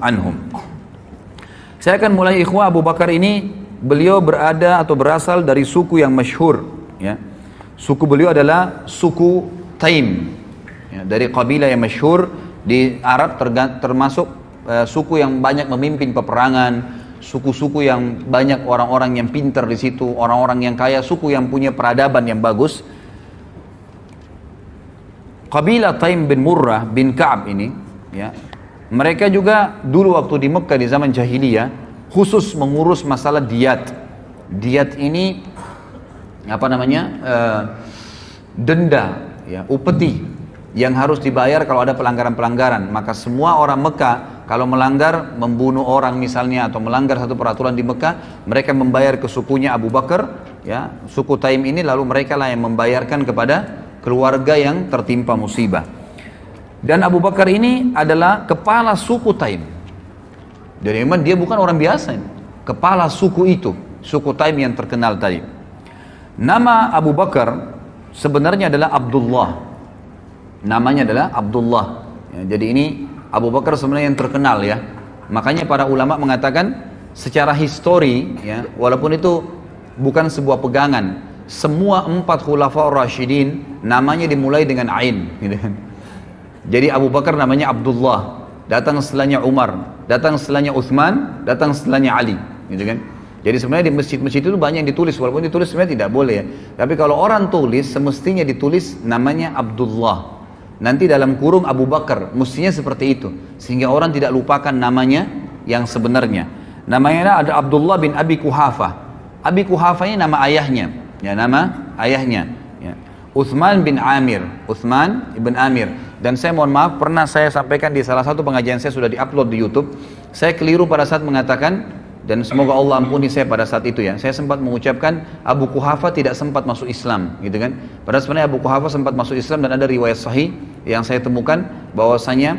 anhum. Saya akan mulai ikhwah. Abu Bakar ini beliau berada atau berasal dari suku yang masyhur, ya. Suku beliau adalah suku Taim, ya, dari kabilah yang masyhur di Arab, termasuk suku yang banyak memimpin peperangan, suku-suku yang banyak orang-orang yang pintar di situ, orang-orang yang kaya, suku yang punya peradaban yang bagus. Kabilah Taim bin Murrah bin Ka'ab ini, ya, mereka juga dulu waktu di Mekah di zaman jahiliyah khusus mengurus masalah diat. Diat ini apa namanya, denda, ya, upeti yang harus dibayar kalau ada pelanggaran-pelanggaran. Maka semua orang Mekah kalau melanggar, membunuh orang misalnya atau melanggar satu peraturan di Mekah, mereka membayar ke sukunya Abu Bakar, ya, suku Taim ini, lalu mereka lah yang membayarkan kepada keluarga yang tertimpa musibah. Dan Abu Bakar ini adalah kepala suku Taim. Jadi memang dia bukan orang biasa ini. Kepala suku itu, suku Taim yang terkenal tadi. Nama Abu Bakar sebenarnya adalah Abdullah. Namanya adalah Abdullah, ya, jadi ini Abu Bakar sebenarnya yang terkenal, ya. Makanya para ulama mengatakan secara histori, ya, walaupun itu bukan sebuah pegangan, semua 4 khulafaur rasyidin namanya dimulai dengan Ain, gitu kan. Jadi Abu Bakar namanya Abdullah, datang setelahnya Umar, datang setelahnya Uthman, datang setelahnya Ali, gitu kan. Jadi sebenarnya di masjid-masjid itu banyak yang ditulis, walaupun ditulis sebenarnya tidak boleh, ya. Tapi kalau orang tulis, semestinya ditulis namanya Abdullah. Nanti dalam kurung Abu Bakar, mestinya seperti itu, sehingga orang tidak lupakan namanya yang sebenarnya. Namanya ada Abdullah bin Abi Kuhafa. Abi Kuhafa ini nama ayahnya, ya, nama ayahnya, ya. Uthman bin Amir, Uthman ibn Amir. Dan saya mohon maaf, pernah saya sampaikan di salah satu pengajian saya, sudah diupload di YouTube. Saya keliru pada saat mengatakan, dan semoga Allah ampuni saya pada saat itu, ya. Saya sempat mengucapkan Abu Kuhafa tidak sempat masuk Islam, gitu kan. Padahal sebenarnya Abu Kuhafa sempat masuk Islam, dan ada riwayat sahih yang saya temukan bahwasanya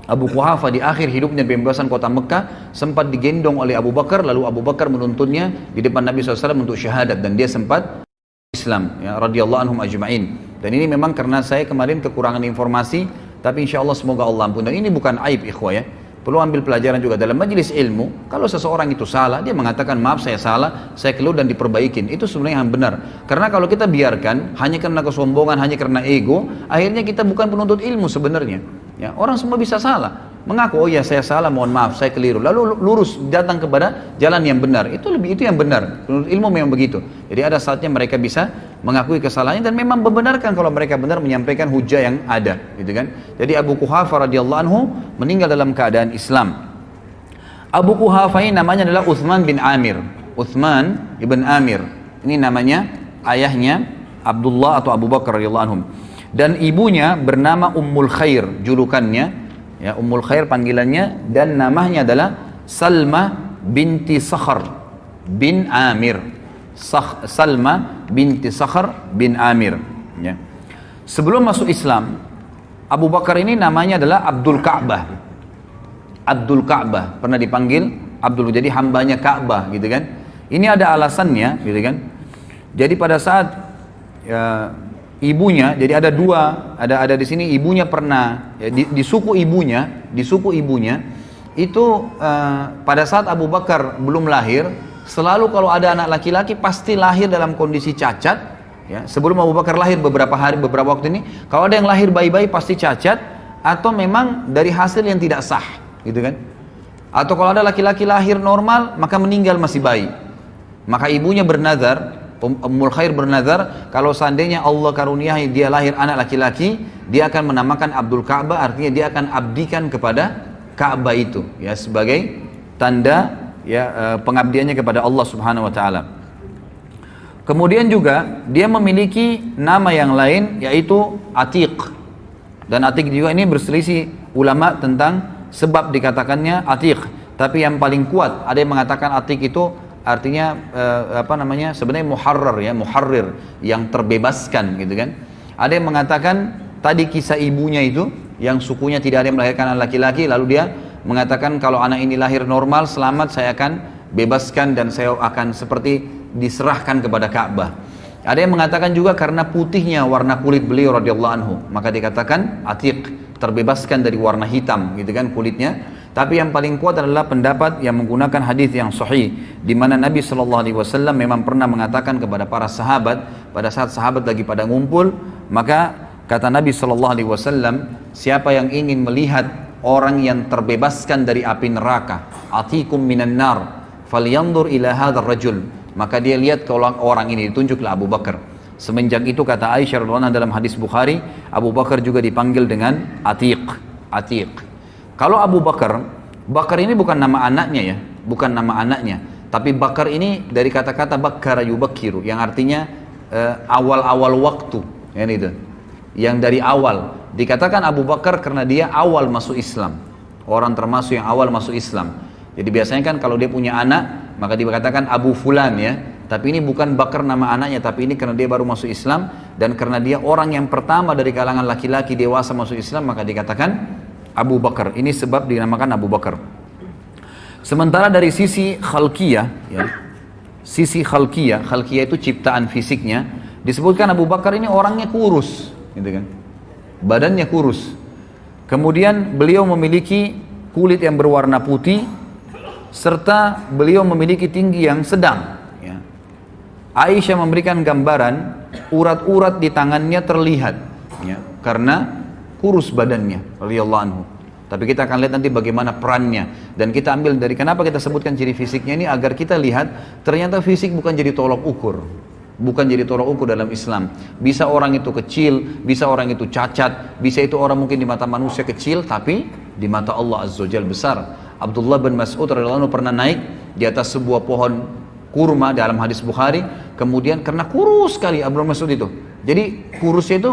Abu Kuhafa di akhir hidupnya pembebasan kota Mekah sempat digendong oleh Abu Bakar, lalu Abu Bakar menuntunnya di depan Nabi SAW untuk syahadat, dan dia sempat Islam, ya, radhiyallahu anhum ajma'in. Dan ini memang karena saya kemarin kekurangan informasi, tapi insya Allah semoga Allah ampun. Dan ini bukan aib, ikhwah, ya. Perlu ambil pelajaran juga dalam majelis ilmu. Kalau seseorang itu salah, dia mengatakan maaf saya salah, saya keliru, dan diperbaikin. Itu sebenarnya yang benar. Karena kalau kita biarkan hanya karena kesombongan, hanya karena ego, akhirnya kita bukan penuntut ilmu sebenarnya. Ya, orang semua bisa salah, mengaku oh ya saya salah, mohon maaf saya keliru, lalu lurus datang kepada jalan yang benar. Itu yang benar. Penuntut ilmu memang begitu. Jadi ada saatnya mereka bisa mengakui kesalahannya dan memang membenarkan kalau mereka benar menyampaikan hujah yang ada, gitu kan. Jadi Abu Kuhafa radhiyallahu anhu meninggal dalam keadaan Islam. Abu Kuhafa ini namanya adalah Uthman bin Amir. Uthman ibn Amir. Ini namanya ayahnya Abdullah atau Abu Bakar radhiyallahu anhum. Dan ibunya bernama Ummul Khair, julukannya, ya, Ummul Khair panggilannya, dan namanya adalah Salma binti Sakhar bin Amir. Salma binti Sakhar bin Amir, ya. Sebelum masuk Islam, Abu Bakar ini namanya adalah Abdul Ka'bah. Abdul Ka'bah, pernah dipanggil Abdul, jadi hambanya Ka'bah, gitu kan. Ini ada alasannya, gitu kan. Jadi pada saat ibunya, jadi ada dua, ada di sini ibunya pernah, ya, di suku ibunya itu pada saat Abu Bakar belum lahir, selalu kalau ada anak laki-laki pasti lahir dalam kondisi cacat, ya. Sebelum Abu Bakar lahir beberapa waktu ini, kalau ada yang lahir bayi-bayi pasti cacat, atau memang dari hasil yang tidak sah, gitu kan. Atau kalau ada laki-laki lahir normal maka meninggal masih bayi. Maka ibunya bernazar, Ummul Khair bernazar, kalau seandainya Allah karuniai dia lahir anak laki-laki, dia akan menamakan Abdul Ka'bah, artinya dia akan abdikan kepada Ka'bah itu, ya, sebagai tanda, ya, pengabdiannya kepada Allah Subhanahu wa taala. Kemudian juga dia memiliki nama yang lain yaitu Atiq. Dan Atiq juga ini berselisih ulama tentang sebab dikatakannya Atiq. Tapi yang paling kuat, ada yang mengatakan Atiq itu artinya sebenarnya muharrar, ya, muharrir, yang terbebaskan, gitu kan. Ada yang mengatakan tadi kisah ibunya itu yang sukunya tidak ada yang melahirkan anak laki-laki, lalu dia mengatakan kalau anak ini lahir normal selamat, saya akan bebaskan dan saya akan seperti diserahkan kepada Ka'bah. Ada yang mengatakan juga karena putihnya warna kulit beliau radhiyallahu anhu, maka dikatakan Atiq, terbebaskan dari warna hitam, gitu kan, kulitnya. Tapi yang paling kuat adalah pendapat yang menggunakan hadis yang sahih, di mana Nabi SAW memang pernah mengatakan kepada para sahabat pada saat sahabat lagi pada ngumpul, maka kata Nabi SAW, siapa yang ingin melihat orang yang terbebaskan dari api neraka, atikum minan nar, falyanzur ila hadzal rajul, maka dia lihat ke orang ini, ditunjuklah Abu Bakar. Semenjak itu kata Aisyah radhiyallahu anha dalam hadis Bukhari, Abu Bakar juga dipanggil dengan Atiq. Kalau Abu Bakar, Bakar ini bukan nama anaknya ya, bukan nama anaknya, tapi Bakar ini dari kata-kata bakkara yubakkiru, yang artinya awal-awal waktu, ya itu. Yang dari awal dikatakan Abu Bakar karena dia awal masuk Islam, orang termasuk yang awal masuk Islam. Jadi biasanya kan kalau dia punya anak maka dikatakan Abu Fulan ya, tapi ini bukan Bakar nama anaknya, tapi ini karena dia baru masuk Islam dan karena dia orang yang pertama dari kalangan laki-laki dewasa masuk Islam, maka dikatakan Abu Bakar. Ini sebab dinamakan Abu Bakar. Sementara dari sisi khalqiyah ya, sisi khalqiyah itu ciptaan fisiknya, disebutkan Abu Bakar ini orangnya kurus gitu kan, badannya kurus, kemudian beliau memiliki kulit yang berwarna putih, serta beliau memiliki tinggi yang sedang ya. Aisyah memberikan gambaran urat-urat di tangannya terlihat ya, karena kurus badannya radhiyallahu anhu. Tapi kita akan lihat nanti bagaimana perannya, dan kita ambil dari kenapa kita sebutkan ciri fisiknya ini, agar kita lihat ternyata fisik bukan jadi tolok ukur. Bukan jadi tolak ukur dalam Islam. Bisa orang itu kecil, bisa orang itu cacat, bisa itu orang mungkin di mata manusia kecil, tapi di mata Allah Azza wa Jalla besar. Abdullah bin Mas'ud radhiyallahu anhu pernah naik di atas sebuah pohon kurma dalam hadis Bukhari, kemudian karena kurus sekali Abdullah bin Mas'ud itu. Jadi kurusnya itu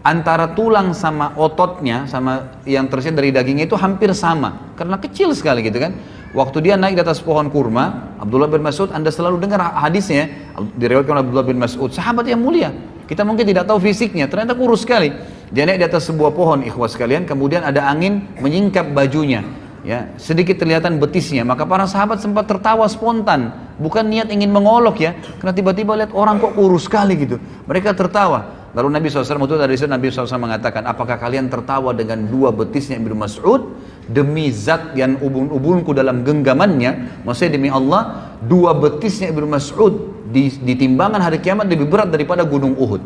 antara tulang sama ototnya, sama yang tersisa dari dagingnya itu hampir sama, karena kecil sekali gitu kan. Waktu dia naik di atas pohon kurma, Abdullah bin Mas'ud, Anda selalu dengar hadisnya, diriwayatkan oleh Abdullah bin Mas'ud, sahabat yang mulia. Kita mungkin tidak tahu fisiknya, ternyata kurus sekali. Dia naik di atas sebuah pohon, ikhwah sekalian, kemudian ada angin menyingkap bajunya, ya, sedikit kelihatan betisnya. Maka para sahabat sempat tertawa spontan, bukan niat ingin mengolok ya, karena tiba-tiba lihat orang kok kurus sekali gitu. Mereka tertawa. Lalu Nabi SAW itu dari situ Nabi SAW mengatakan, apakah kalian tertawa dengan dua betisnya Ibnu Mas'ud? Demi zat yang ubun-ubunku dalam genggamannya, maksudnya demi Allah, dua betisnya Ibnu Mas'ud di timbangan hari kiamat lebih berat daripada gunung Uhud.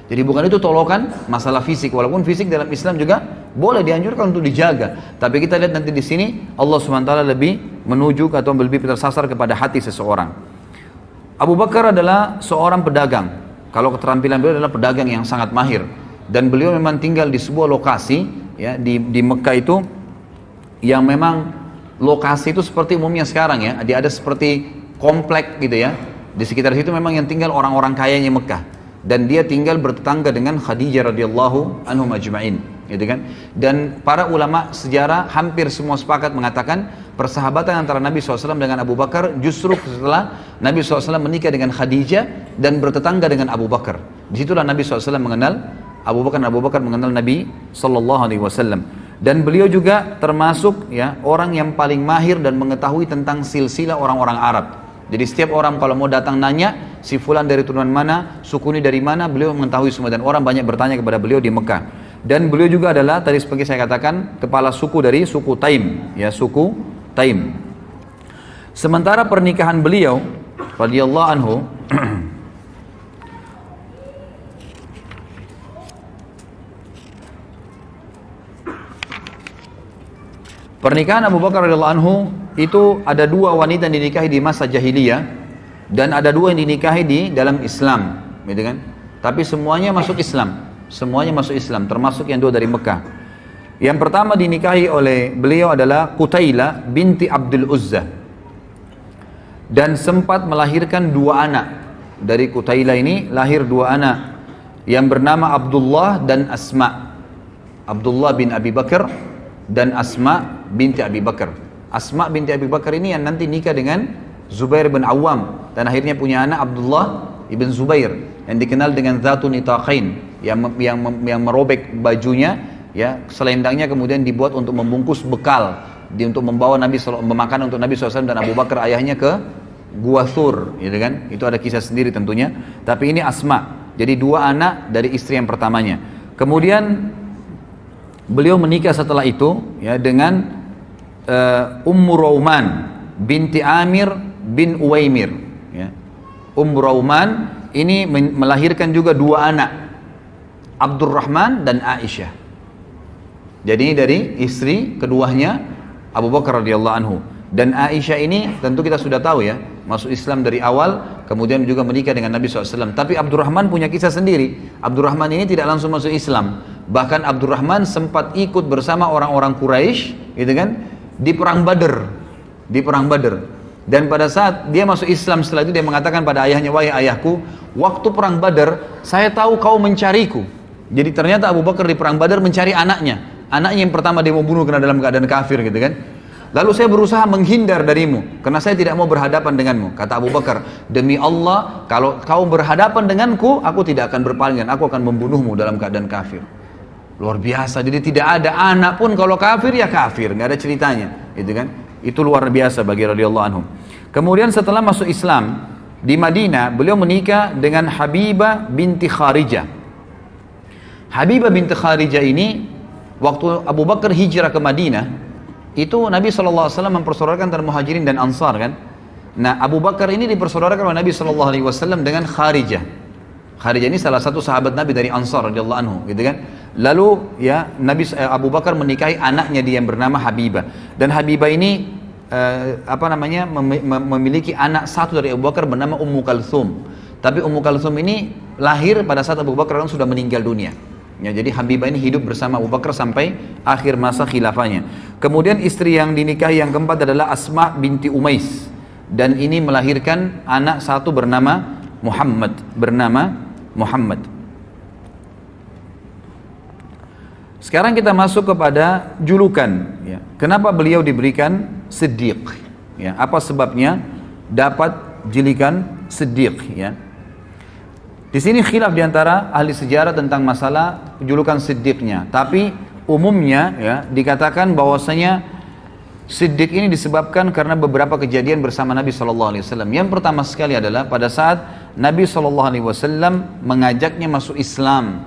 Jadi bukan itu tolokan masalah fisik, walaupun fisik dalam Islam juga boleh dianjurkan untuk dijaga. Tapi kita lihat nanti di sini Allah SWT lebih menuju atau lebih tersasar kepada hati seseorang. Abu Bakar adalah seorang pedagang. Kalau keterampilan beliau adalah pedagang yang sangat mahir, dan beliau memang tinggal di sebuah lokasi ya di Mekah itu yang memang lokasi itu seperti umumnya sekarang ya, dia ada seperti komplek gitu ya. Di sekitar situ memang yang tinggal orang-orang kayanya Mekah, dan dia tinggal bertetangga dengan Khadijah radhiyallahu anhum ajma'in gitu kan. Dan para ulama sejarah hampir semua sepakat mengatakan persahabatan antara Nabi SAW dengan Abu Bakar justru setelah Nabi SAW menikah dengan Khadijah dan bertetangga dengan Abu Bakar. Disitulah Nabi SAW mengenal Abu Bakar, dan Abu Bakar mengenal Nabi SAW. Dan beliau juga termasuk ya orang yang paling mahir dan mengetahui tentang silsilah orang-orang Arab. Jadi setiap orang kalau mau datang nanya, si fulan dari turunan mana, suku ini dari mana, beliau mengetahui semua, dan orang banyak bertanya kepada beliau di Mekah. Dan beliau juga adalah, tadi seperti saya katakan, kepala suku dari suku Taim, ya, suku Taim. Sementara pernikahan beliau radhiyallahu anhu pernikahan Abu Bakar radhiyallahu anhu itu ada dua wanita yang dinikahi di masa jahiliyah, dan ada dua yang dinikahi di dalam Islam, gitu kan? Tapi semuanya masuk Islam. Semuanya masuk Islam, termasuk yang dua dari Mekah. Yang pertama dinikahi oleh beliau adalah Qutailah binti Abdul Uzza, dan sempat melahirkan dua anak. Dari Qutailah ini lahir dua anak yang bernama Abdullah dan Asma. Abdullah bin Abi Bakar dan Asma binti Abi Bakar. Asma binti Abi Bakar ini yang nanti nikah dengan Zubair bin Awam, dan akhirnya punya anak Abdullah ibn Zubair yang dikenal dengan Zatun Nitaqain, yang merobek bajunya ya, selendangnya kemudian dibuat untuk membungkus bekal untuk membawa Nabi memakan untuk Nabi SAW dan Abu Bakar ayahnya ke Gua Thur, gitu kan? Itu ada kisah sendiri tentunya. Tapi ini Asma, jadi dua anak dari istri yang pertamanya. Kemudian beliau menikah setelah itu ya dengan Ummu Rauman binti Amir bin Uwaimir. Ya. Ummu Rauman ini melahirkan juga dua anak, Abdurrahman dan Aisyah. Jadi ini dari istri keduanya Abu Bakar radhiyallahu anhu. Dan Aisyah ini tentu kita sudah tahu ya, masuk Islam dari awal, kemudian juga menikah dengan Nabi SAW. Tapi Abdurrahman punya kisah sendiri. Abdurrahman ini tidak langsung masuk Islam. Bahkan Abdurrahman sempat ikut bersama orang-orang Quraisy, gitu kan, di perang Badar. Di perang Badar. Dan pada saat dia masuk Islam setelah itu dia mengatakan pada ayahnya, wahai ayahku, waktu perang Badar saya tahu kau mencariku. Jadi ternyata Abu Bakar di perang Badar mencari anaknya. Anaknya yang pertama dia mau bunuh karena dalam keadaan kafir, gitu kan. Lalu saya berusaha menghindar darimu karena saya tidak mau berhadapan denganmu. Kata Abu Bakar, demi Allah kalau kau berhadapan denganku, aku tidak akan berpaling dan aku akan membunuhmu dalam keadaan kafir. Luar biasa. Jadi tidak ada anak pun kalau kafir ya kafir, nggak ada ceritanya, gitu kan. Itu luar biasa bagi radhiyallahu anhum. Kemudian setelah masuk Islam di Madinah, beliau menikah dengan Habibah binti Kharijah. Habibah binti Kharijah ini waktu Abu Bakar hijrah ke Madinah, itu Nabi SAW mempersaudarakan antara Muhajirin dan Ansar kan. Nah, Abu Bakar ini dipersaudarakan oleh Nabi SAW dengan Kharijah. Kharijah ini salah satu sahabat Nabi dari Ansar radhiyallahu anhu, gitu kan. Lalu ya Abu Bakar menikahi anaknya dia yang bernama Habibah. Dan Habibah ini memiliki anak satu dari Abu Bakar bernama Ummu Kalthum. Tapi Ummu Kalthum ini lahir pada saat Abu Bakar sudah meninggal dunia. Ya, jadi Habibah ini hidup bersama Abu Bakar sampai akhir masa khilafahnya. Kemudian istri yang dinikahi yang keempat adalah Asma binti Umais, dan ini melahirkan anak satu bernama Muhammad. Sekarang kita masuk kepada julukan. Ya. Kenapa beliau diberikan Siddiq? Ya, apa sebabnya dapat julukan Siddiq? Ya. Di sini khilaf diantara ahli sejarah tentang masalah julukan Siddiqnya. Tapi umumnya ya dikatakan bahwasanya Siddiq ini disebabkan karena beberapa kejadian bersama Nabi SAW. Yang pertama sekali adalah pada saat Nabi SAW mengajaknya masuk Islam,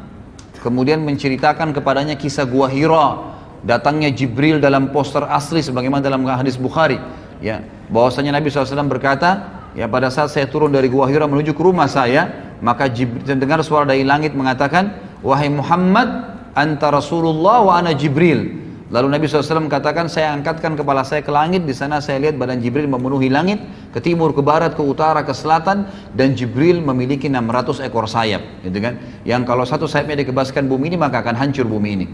kemudian menceritakan kepadanya kisah Gua Hira, datangnya Jibril dalam poster asli sebagaimana dalam hadis Bukhari. Ya, bahwasanya Nabi SAW berkata, ya pada saat saya turun dari Gua Hira menuju ke rumah saya, maka Jibril dengar suara dari langit mengatakan, wahai Muhammad, anta Rasulullah wa ana Jibril. Lalu Nabi SAW katakan, saya angkatkan kepala saya ke langit, di sana saya lihat badan Jibril memenuhi langit, ke timur, ke barat, ke utara, ke selatan, dan Jibril memiliki 600 ekor sayap, gitu kan? Yang kalau satu sayapnya dikebaskan bumi ini maka akan hancur bumi ini.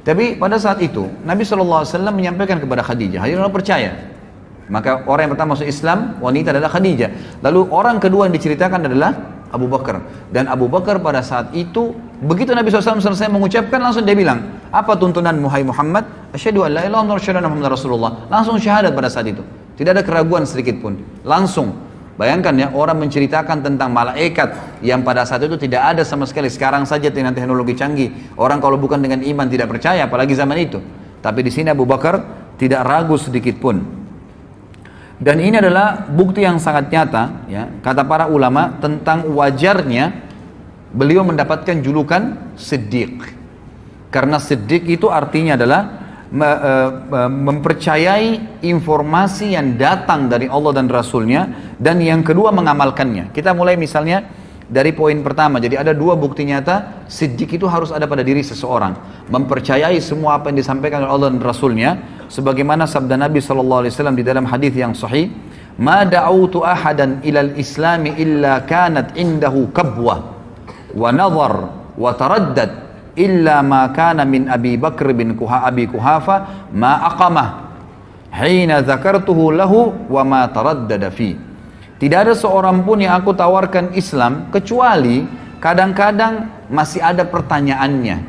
Tapi pada saat itu Nabi SAW menyampaikan kepada Khadijah, Khadijah percaya. Maka orang yang pertama masuk Islam wanita adalah Khadijah. Lalu orang kedua yang diceritakan adalah Abu Bakar. Dan Abu Bakar pada saat itu, begitu Nabi SAW selesai mengucapkan, langsung dia bilang, apa tuntunanmu hai Muhammad? Asyhadu an la ilaha illallah wa asyhadu anna Muhammadar Rasulullah. Langsung syahadat pada saat itu. Tidak ada keraguan sedikit pun. Langsung. Bayangkan ya, orang menceritakan tentang malaikat yang pada saat itu tidak ada sama sekali. Sekarang saja dengan teknologi canggih, orang kalau bukan dengan iman tidak percaya, apalagi zaman itu. Tapi di sini Abu Bakar tidak ragu sedikit pun. Dan ini adalah bukti yang sangat nyata, ya, kata para ulama tentang wajarnya beliau mendapatkan julukan Siddiq. Karena Siddiq itu artinya adalah mempercayai informasi yang datang dari Allah dan Rasulnya, dan yang kedua mengamalkannya. Kita mulai misalnya dari poin pertama. Jadi ada dua bukti nyata Siddiq itu harus ada pada diri seseorang, mempercayai semua apa yang disampaikan oleh Allah dan Rasulnya, sebagaimana sabda Nabi SAW di dalam hadis yang sahih, ma da'autu ahadan ilal islami illa kanat indahu kabwa wa nazar wa taraddad illa ma kana min Abi Bakr bin Abi Kuhafa ma aqamah hina zakartuhu lahu wa ma taraddada fi. Tidak ada seorang pun yang aku tawarkan Islam kecuali kadang-kadang masih ada pertanyaannya,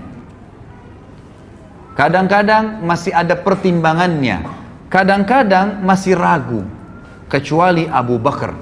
kadang-kadang masih ada pertimbangannya, kadang-kadang masih ragu, kecuali Abu Bakar.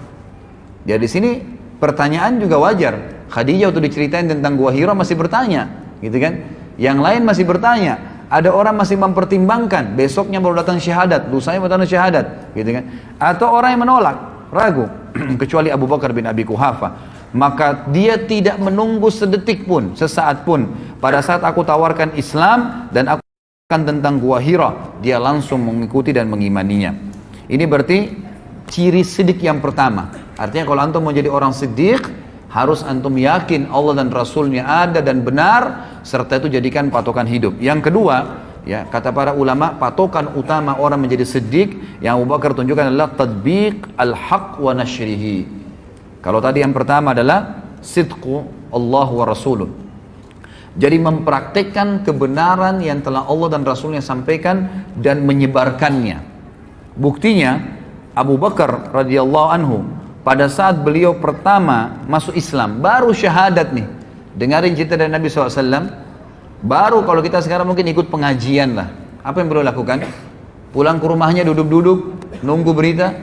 Ya, di sini pertanyaan juga wajar. Khadijah waktu diceritain tentang Gua Hira masih bertanya, gitu kan? Yang lain masih bertanya. Ada orang masih mempertimbangkan, besoknya baru datang syahadat, lusanya baru datang syahadat, gitu kan? Atau orang yang menolak, ragu, kecuali Abu Bakar bin Abi Kuhafa. Maka dia tidak menunggu sedetik pun, sesaat pun. Pada saat aku tawarkan Islam dan aku tentang Gua Hira, dia langsung mengikuti dan mengimaninya. Ini berarti ciri siddiq yang pertama. Artinya kalau antum mau jadi orang siddiq, harus antum yakin Allah dan Rasulnya ada dan benar, serta itu jadikan patokan hidup. Yang kedua, ya, kata para ulama, patokan utama orang menjadi siddiq yang Abu Bakar tunjukkan adalah tadbiq al-haq wa nashrihi. Kalau tadi yang pertama adalah sidqu Allah wa Rasuluh. Jadi mempraktekkan kebenaran yang telah Allah dan Rasulnya sampaikan dan menyebarkannya. Buktinya Abu Bakar radhiyallahu anhu pada saat beliau pertama masuk Islam, baru syahadat nih, dengarin cerita dari Nabi SAW, baru kalau kita sekarang mungkin ikut pengajian lah. Apa yang beliau lakukan? Pulang ke rumahnya duduk-duduk, nunggu berita.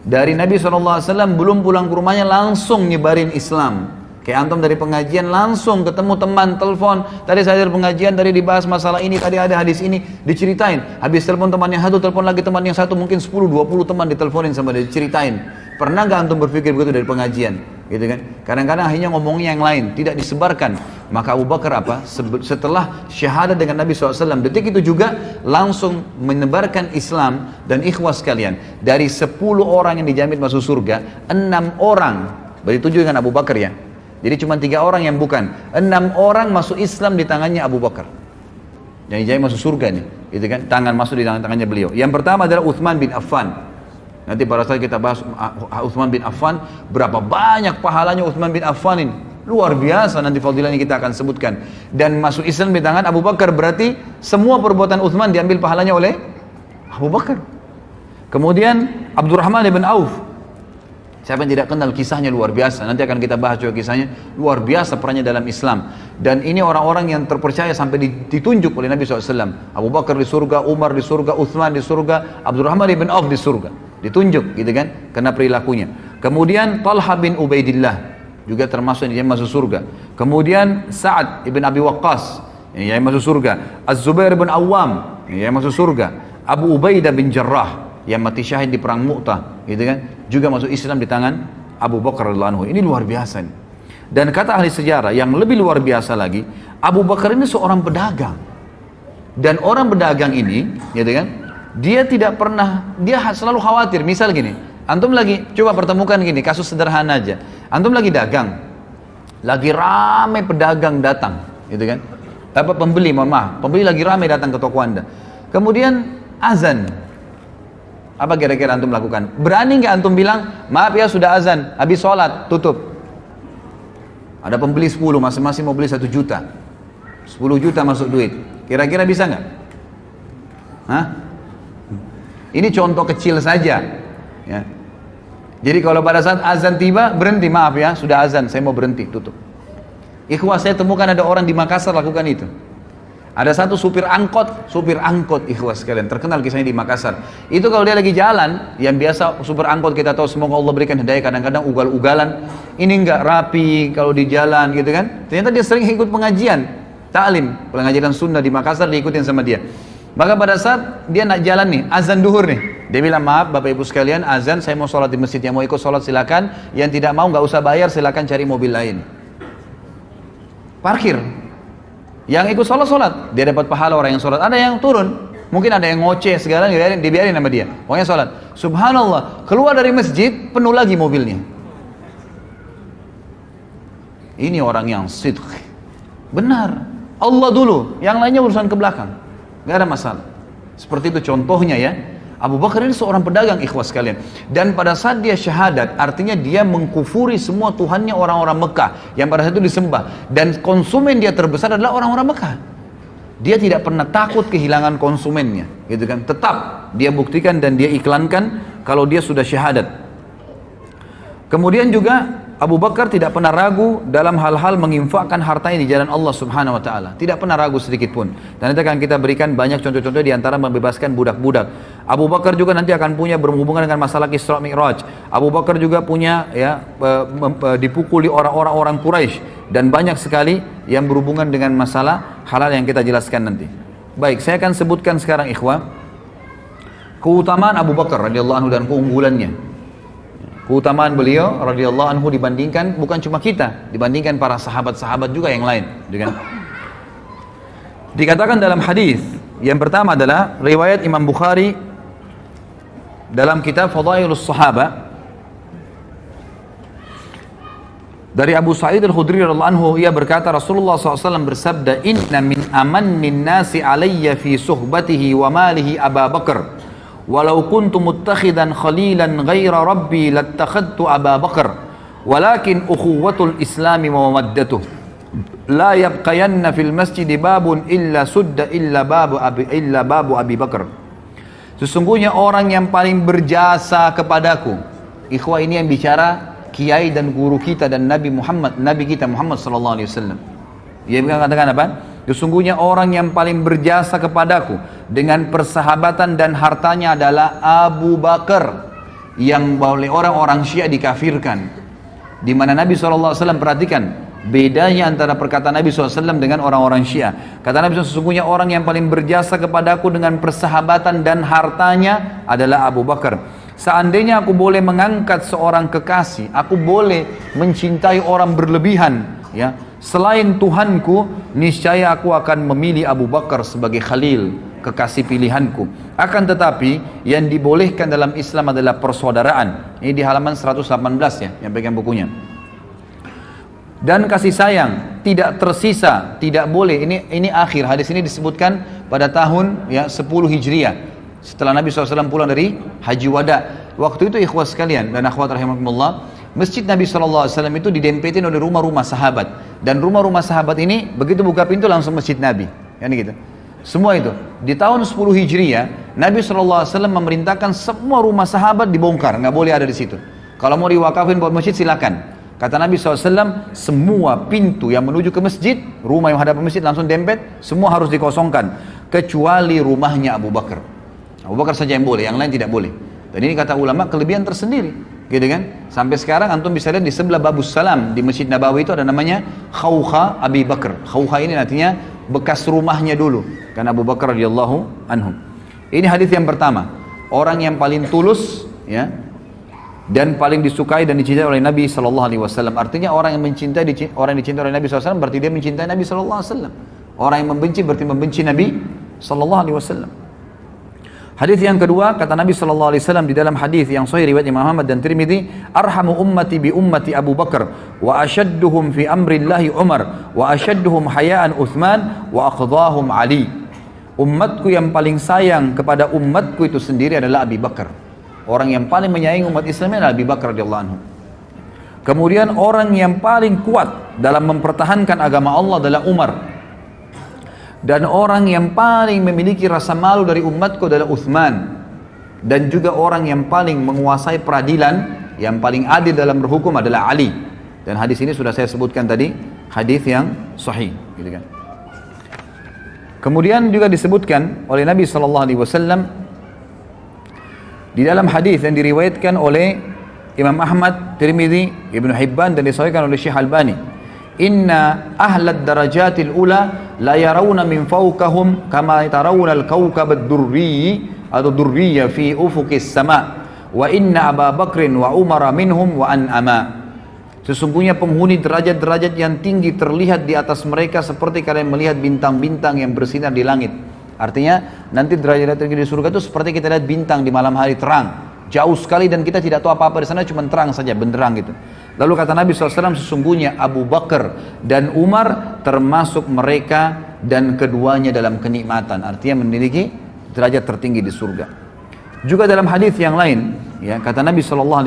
Dari Nabi SAW belum pulang ke rumahnya langsung nyebarin Islam. Kayak antum dari pengajian langsung ketemu teman, telepon, tadi saya dari pengajian, tadi dibahas masalah ini, tadi ada hadis ini, diceritain. Habis telepon teman yang satu, telepon lagi teman yang satu, mungkin 10-20 teman diteleponin sama dia, diceritain. Pernah gak antum berpikir begitu dari pengajian? Gitu kan? Kadang-kadang akhirnya ngomongnya yang lain, tidak disebarkan. Maka Abu Bakar apa? Setelah syahadat dengan Nabi SAW, detik itu juga langsung menebarkan Islam. Dan ikhwas sekalian, dari 10 orang yang dijamin masuk surga, 6 orang, berarti 7 dengan Abu Bakar ya. Jadi cuma 3 orang yang bukan. 6 orang masuk Islam di tangannya Abu Bakar. Yang dijamin masuk surga nih, gitu kan? Tangan masuk di tangannya beliau. Yang pertama adalah Uthman bin Affan. Nanti pada saat kita bahas Uthman bin Affan, berapa banyak pahalanya Uthman bin Affan ini. Luar biasa, nanti fadilahnya kita akan sebutkan. Dan masuk Islam di tangan Abu Bakar berarti semua perbuatan Uthman diambil pahalanya oleh Abu Bakar. Kemudian Abdurrahman bin Auf. Siapa yang tidak kenal kisahnya luar biasa. Nanti akan kita bahas juga kisahnya. Luar biasa perannya dalam Islam. Dan ini orang-orang yang terpercaya sampai ditunjuk oleh Nabi SAW. Abu Bakar di surga, Umar di surga, Uthman di surga, Abdurrahman bin Auf di surga. Ditunjuk gitu kan, karena perilakunya. Kemudian Talha bin Ubaidillah juga termasuk yang masuk surga. Kemudian Sa'ad ibn Abi Waqqas yang masuk surga. Az-Zubair bin Awam yang masuk surga. Abu Ubaidah bin Jarrah yang mati syahid di perang Mu'tah, gitu kan, juga masuk Islam di tangan Abu Bakar radhiyallahu anhu. Ini luar biasa nih. Dan kata ahli sejarah yang lebih luar biasa lagi, Abu Bakar ini seorang pedagang. Dan orang pedagang ini, gitu kan, dia tidak pernah, dia selalu khawatir. Misal gini, antum lagi, coba pertemukan gini, kasus sederhana aja. Antum lagi dagang, lagi ramai pedagang datang, gitu kan. Dapat pembeli, mohon maaf, pembeli lagi ramai datang ke toko anda. Kemudian azan. Apa kira-kira antum lakukan? Berani nggak antum bilang, maaf ya sudah azan, habis sholat, tutup. Ada pembeli 10, masing-masing mau beli 1 juta. 10 juta masuk duit. Kira-kira bisa nggak? Hah? Ini contoh kecil saja. Ya. Jadi kalau pada saat azan tiba, berhenti, maaf ya, sudah azan, saya mau berhenti, tutup. Ikhwah, saya temukan ada orang di Makassar lakukan itu. Ada satu supir angkot ikhwas sekalian, terkenal kisahnya di Makassar. Itu kalau dia lagi jalan, yang biasa supir angkot kita tahu semoga Allah berikan hidayah, kadang-kadang ugal-ugalan, ini enggak rapi kalau di jalan gitu kan. Ternyata dia sering ikut pengajian, taklim, pengajian sunnah di Makassar diikutin sama dia. Maka pada saat dia nak jalan nih, azan duhur nih, dia bilang maaf Bapak Ibu sekalian, azan saya mau sholat di masjid, yang mau ikut sholat silakan, yang tidak mau nggak usah bayar, silakan cari mobil lain. Parkir. Yang ikut sholat, dia dapat pahala orang yang sholat. Ada yang turun, mungkin ada yang ngoceh segala, dibiarin sama dia. Pokoknya sholat. Subhanallah, keluar dari masjid, penuh lagi mobilnya. Ini orang yang sidq. Benar, Allah dulu, yang lainnya urusan ke belakang. Gak ada masalah. Seperti itu contohnya ya. Abu Bakar ini seorang pedagang ikhwas sekalian. Dan pada saat dia syahadat, artinya dia mengkufuri semua Tuhannya orang-orang Mekah yang pada saat itu disembah. Dan konsumen dia terbesar adalah orang-orang Mekah. Dia tidak pernah takut kehilangan konsumennya, gitu kan? Tetap dia buktikan dan dia iklankan kalau dia sudah syahadat. Kemudian juga Abu Bakar tidak pernah ragu dalam hal-hal menginfakkan hartanya di jalan Allah Subhanahu wa taala. Tidak pernah ragu sedikit pun. Dan nanti akan kita berikan banyak contoh-contoh di antara membebaskan budak-budak. Abu Bakar juga nanti akan punya berhubungan dengan masalah Isra Mi'raj. Abu Bakar juga punya ya dipukuli orang-orang Quraisy dan banyak sekali yang berhubungan dengan masalah halal yang kita jelaskan nanti. Baik, saya akan sebutkan sekarang ikhwah keutamaan Abu Bakar radhiyallahu anhu dan keunggulannya. Keutamaan beliau radhiyallahu anhu dibandingkan bukan cuma kita, dibandingkan para sahabat-sahabat juga yang lain, kan? Dikatakan dalam hadis Yang pertama adalah riwayat Imam Bukhari dalam kitab Fadailus Sahaba dari Abu Sa'id Al-Khudri radhiyallahu anhu, ia berkata Rasulullah SAW bersabda, inna min amannin nasi alayya fi suhbatihi wa malihi Aba Bakar walau kuntu muttakhidan khalilan ghaira rabbi lattakhadtu Aba Bakar walakin ukhuwatul islami wa mawaddatuh la yabqayanna fil masjid babun illa sudda illa babu Abi Bakar. Sesungguhnya orang yang paling berjasa kepadaku, ikhwah ini yang bicara kiai dan guru kita dan Nabi kita Muhammad sallallahu alaihi wasallam. Dia mengatakan apa? Sesungguhnya orang yang paling berjasa kepadaku dengan persahabatan dan hartanya adalah Abu Bakar, yang oleh orang-orang Syiah dikafirkan. Di mana Nabi sallallahu alaihi wasallam, perhatikan bedanya antara perkataan Nabi SAW dengan orang-orang Syiah. Kata Nabi SAW, sesungguhnya orang yang paling berjasa kepadaku dengan persahabatan dan hartanya adalah Abu Bakar. Seandainya aku boleh mengangkat seorang kekasih, aku boleh mencintai orang berlebihan, ya, selain Tuhanku, niscaya aku akan memilih Abu Bakar sebagai khalil, kekasih pilihanku. Akan tetapi yang dibolehkan dalam Islam adalah persaudaraan. Ini di halaman 118 ya, yang pegang bukunya. Dan kasih sayang tidak tersisa, tidak boleh. Ini akhir hadis ini disebutkan pada tahun ya 10 Hijriah. Setelah Nabi SAW pulang dari Haji Wada. Waktu itu ikhwas sekalian dan akhwat rahimakumullah, masjid Nabi SAW itu didempetin oleh rumah-rumah sahabat. Dan rumah-rumah sahabat ini begitu buka pintu langsung masjid Nabi. Kan gitu. Semua itu. Di tahun 10 Hijriah, Nabi SAW memerintahkan semua rumah sahabat dibongkar. Nggak boleh ada di situ. Kalau mau diwakafin buat masjid silakan. Kata Nabi SAW, semua pintu yang menuju ke masjid, rumah yang hadap masjid langsung dempet, semua harus dikosongkan. Kecuali rumahnya Abu Bakar. Abu Bakar saja yang boleh, yang lain tidak boleh. Dan ini kata ulama kelebihan tersendiri, gitu kan? Sampai sekarang antum bisa lihat di sebelah Babus Salam di Masjid Nabawi itu ada namanya Khawkha Abi Bakar. Khawkha ini artinya bekas rumahnya dulu, kan Abu Bakar radhiyallahu anhu. Ini hadis yang pertama, orang yang paling tulus, ya, dan paling disukai dan dicintai oleh Nabi Sallallahu Alaihi Wasallam. Artinya orang yang mencintai orang yang dicintai oleh Nabi Sallallahu Alaihi Wasallam berarti dia mencintai Nabi Sallallahu Alaihi Wasallam. Orang yang membenci berarti membenci Nabi Sallallahu Alaihi Wasallam. Hadis yang kedua, kata Nabi SAW di dalam hadis yang sahih riwayat Imam Ahmad dan Tirmidzi, arhamu ummati bi ummati Abu Bakar wa ashadduhum fi amrillahi Umar wa ashadduhum hayaan Uthman wa aqdahum Ali. Umatku yang paling sayang kepada umatku itu sendiri adalah Abu Bakar. Orang yang paling menyayangi umat Islam adalah Abu Bakar radhiyallahu anhu. Kemudian orang yang paling kuat dalam mempertahankan agama Allah adalah Umar. Dan orang yang paling memiliki rasa malu dari umatku adalah Uthman. Dan juga orang yang paling menguasai peradilan, yang paling adil dalam berhukum adalah Ali. Dan hadis ini sudah saya sebutkan tadi, hadis yang sahih, gitu kan. Kemudian juga disebutkan oleh Nabi SAW di dalam hadis yang diriwayatkan oleh Imam Ahmad, Tirmidzi, Ibnu Hibban dan disahihkan oleh Syekh Albani. Inna ahlad darajatil ula la yarawna min fawqahum kama tarawna al-kawkab ad-durri atau durriya fi ufuqis sama wa inna Abu Bakrin wa Umar minhum wa an'ama. Sesungguhnya penghuni derajat-derajat yang tinggi terlihat di atas mereka seperti kalian melihat bintang-bintang yang bersinar di langit. Artinya nanti derajat tinggi di surga itu seperti kita lihat bintang di malam hari terang, jauh sekali dan kita tidak tahu apa-apa di sana, cuma terang saja, benderang gitu. Lalu kata Nabi SAW, sesungguhnya Abu Bakar dan Umar termasuk mereka dan keduanya dalam kenikmatan. Artinya memiliki derajat tertinggi di surga. Juga dalam hadis yang lain, ya, kata Nabi SAW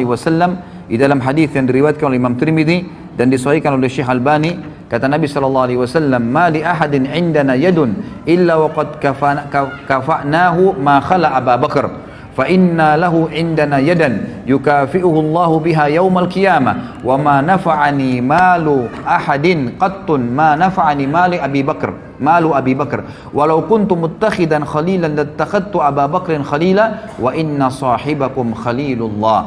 di dalam hadis yang diriwayatkan oleh Imam Tirmidzi dan disahihkan oleh Syekh Albani, kata Nabi SAW, ma li ahadin indana yadun illa waqad kafa'nahu ma khala Abu Bakar. فإنا له عندنا يدا يكافئه الله بها يوم القيامة وما نفعني مال أحد قط ما نفعني مال أبي بكر ولو كنت متخذا خليلا لاتخذت أبا بكر خليلا وإن صاحبكم خليل الله.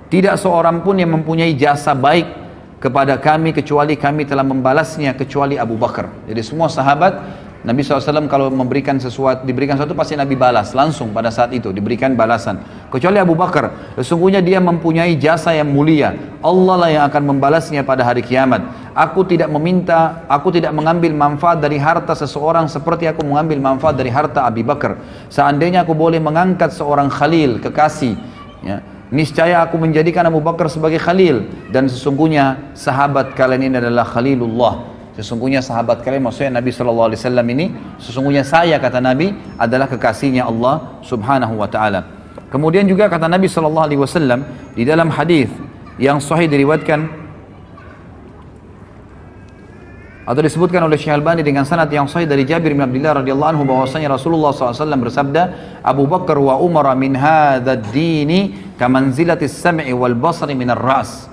Tidak seorang pun yang mempunyai jasa baik kepada kami kecuali kami telah membalasnya kecuali Abu Bakar. Jadi semua sahabat Nabi SAW kalau memberikan sesuatu, diberikan sesuatu pasti Nabi balas langsung pada saat itu, diberikan balasan. Kecuali Abu Bakar, sesungguhnya dia mempunyai jasa yang mulia. Allah lah yang akan membalasnya pada hari kiamat. Aku tidak mengambil manfaat dari harta seseorang seperti aku mengambil manfaat dari harta Abu Bakar. Seandainya aku boleh mengangkat seorang khalil, kekasih, ya, niscaya aku menjadikan Abu Bakar sebagai khalil. Dan sesungguhnya sahabat kalian ini adalah khalilullah. Sesungguhnya sahabat kalian, maksudnya Nabi SAW ini, sesungguhnya saya, kata Nabi, adalah kekasihnya Allah Subhanahu wa ta'ala. Kemudian juga kata Nabi SAW di dalam hadis yang sahih diriwayatkan atau disebutkan oleh Syekh Albani dengan sanad yang sahih dari Jabir bin Abdullah radhiyallahu anhu bahwasanya Rasulullah SAW bersabda, Abu Bakar wa Umar min hadzal dini kamanzilatis sam'i wal basari minar ras.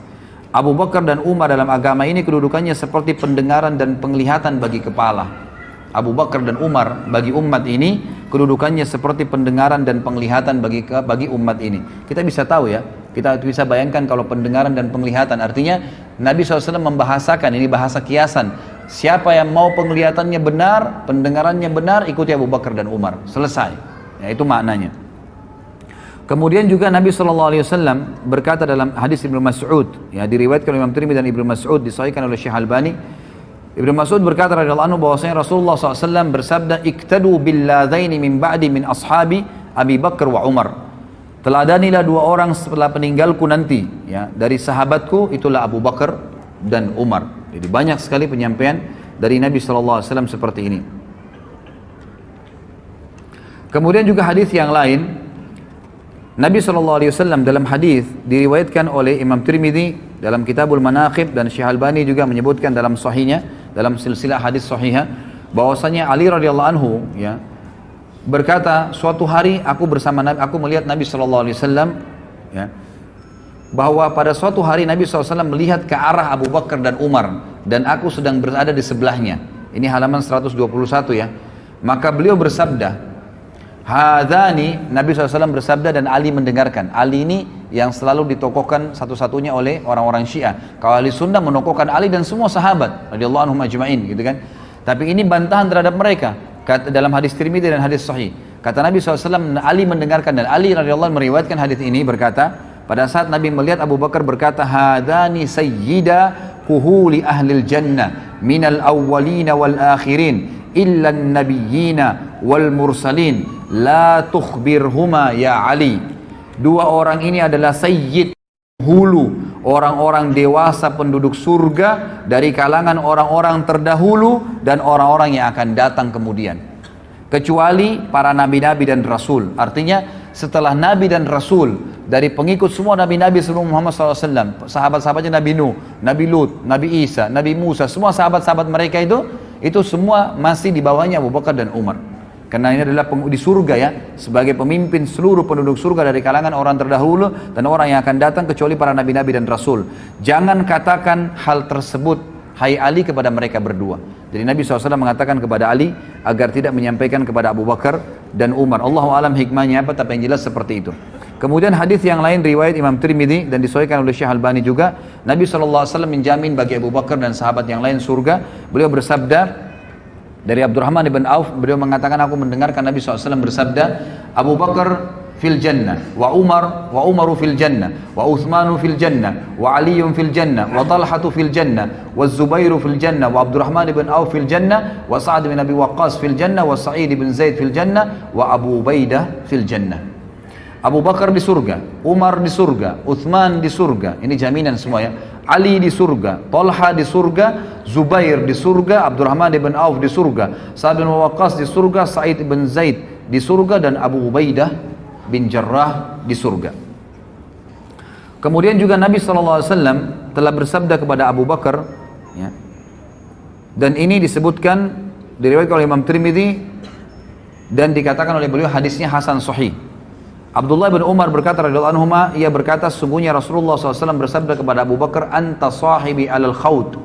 Abu Bakar dan Umar dalam agama ini kedudukannya seperti pendengaran dan penglihatan bagi kepala. Abu Bakar dan Umar bagi umat ini kedudukannya seperti pendengaran dan penglihatan bagi umat ini. Kita bisa tahu ya, kita bisa bayangkan kalau pendengaran dan penglihatan, artinya Nabi SAW membahasakan, ini bahasa kiasan. Siapa yang mau penglihatannya benar, pendengarannya benar, ikuti Abu Bakar dan Umar. Selesai. Ya, itu maknanya. Kemudian juga Nabi SAW berkata dalam hadis Ibnu Mas'ud, ya, diriwayatkan oleh Imam Tirmidzi dan Ibnu Mas'ud, disahihkan oleh Syekh Albani. Ibnu Mas'ud berkata radhiyallahu anhu bahwasanya Rasulullah SAW bersabda, iktadu billadaini min ba'di min ashabi Abi Bakar wa Umar. Teladanilah dua orang setelah peninggalku nanti, ya, dari sahabatku, itulah Abu Bakar dan Umar. Jadi banyak sekali penyampaian dari Nabi SAW seperti ini. Kemudian juga hadis yang lain, Nabi SAW dalam hadis diriwayatkan oleh Imam Tirmidzi dalam Kitabul Manaqib dan Syekh Albani juga menyebutkan dalam sahihnya, dalam silsilah hadis sahihah, bahwasanya Ali radhiyallahu anhu, ya, berkata, suatu hari aku bersama Nabi, aku melihat Nabi SAW, ya, bahwa pada suatu hari Nabi SAW melihat ke arah Abu Bakar dan Umar dan aku sedang berada di sebelahnya. Ini halaman 121 ya. Maka beliau bersabda, hadani, Nabi SAW bersabda dan Ali mendengarkan. Ali ini yang selalu ditokohkan satu-satunya oleh orang-orang Syiah. Kalau ahli sunnah menokohkan Ali dan semua sahabat radhiyallahu anhum ajma'in, gitu kan. Tapi ini bantahan terhadap mereka. Kata dalam hadis Tirmidzi dan hadis sahih, kata Nabi SAW, Ali mendengarkan, dan Ali radhiyallahu anhu meriwayatkan hadis ini, berkata, pada saat Nabi melihat Abu Bakar berkata, hadani sayyida kuhuli ahlil jannah minal awwalina wal akhirin illa nabiyyina wal mursalin la tukhbirhuma ya Ali. Dua orang ini adalah sayyid, hulu, orang-orang dewasa penduduk surga dari kalangan orang-orang terdahulu dan orang-orang yang akan datang kemudian, kecuali para nabi-nabi dan rasul. Artinya setelah nabi dan rasul, dari pengikut semua nabi-nabi sebelum Muhammad SAW, sahabat-sahabatnya Nabi Nuh, Nabi Lut, Nabi Isa, Nabi Musa, semua sahabat-sahabat mereka itu semua masih di bawahnya Abu Bakar dan Umar. Karena ini adalah di surga, ya, sebagai pemimpin seluruh penduduk surga dari kalangan orang terdahulu dan orang yang akan datang, kecuali para nabi-nabi dan rasul. Jangan katakan hal tersebut, hai Ali, kepada mereka berdua. Jadi Nabi SAW mengatakan kepada Ali agar tidak menyampaikan kepada Abu Bakar dan Umar. Allahu alam hikmahnya apa, tapi yang jelas seperti itu. Kemudian hadis yang lain riwayat Imam Tirmidzi dan disahihkan oleh Syekh Albani juga, Nabi SAW menjamin bagi Abu Bakar dan sahabat yang lain surga. Beliau bersabda dari Abdurrahman ibn Auf, beliau mengatakan, aku mendengarkan Nabi SAW bersabda, Abu Bakar fil jannah, wa Umaru fil jannah, wa Uthmanu fil jannah, wa Aliyun fil jannah, wa Talhatu fil jannah, wa Zubairu fil jannah, wa Abdurrahman ibn Auf fil jannah, wa Sa'ad bin Abi Waqqas fil jannah, wa Sa'id bin Zaid fil jannah, wa Abu Ubaidah fil jannah. Abu Bakar di surga, Umar di surga, Uthman di surga, ini jaminan semua, ya. Ali di surga, Talha di surga, Zubair di surga, Abdurrahman ibn Auf di surga, Sa'ad bin Waqqas di surga, Sa'id bin Zaid di surga, dan Abu Ubaidah bin Jarrah di surga. Kemudian juga Nabi SAW telah bersabda kepada Abu Bakar, ya, dan ini disebutkan, diriwayatkan oleh Imam Tirmidzi dan dikatakan oleh beliau hadisnya hasan sahih. Abdullah bin Umar berkata radhiyallahu anhuma, ia berkata, sungguhnya Rasulullah SAW bersabda kepada Abu Bakar, anta sahibi alal haud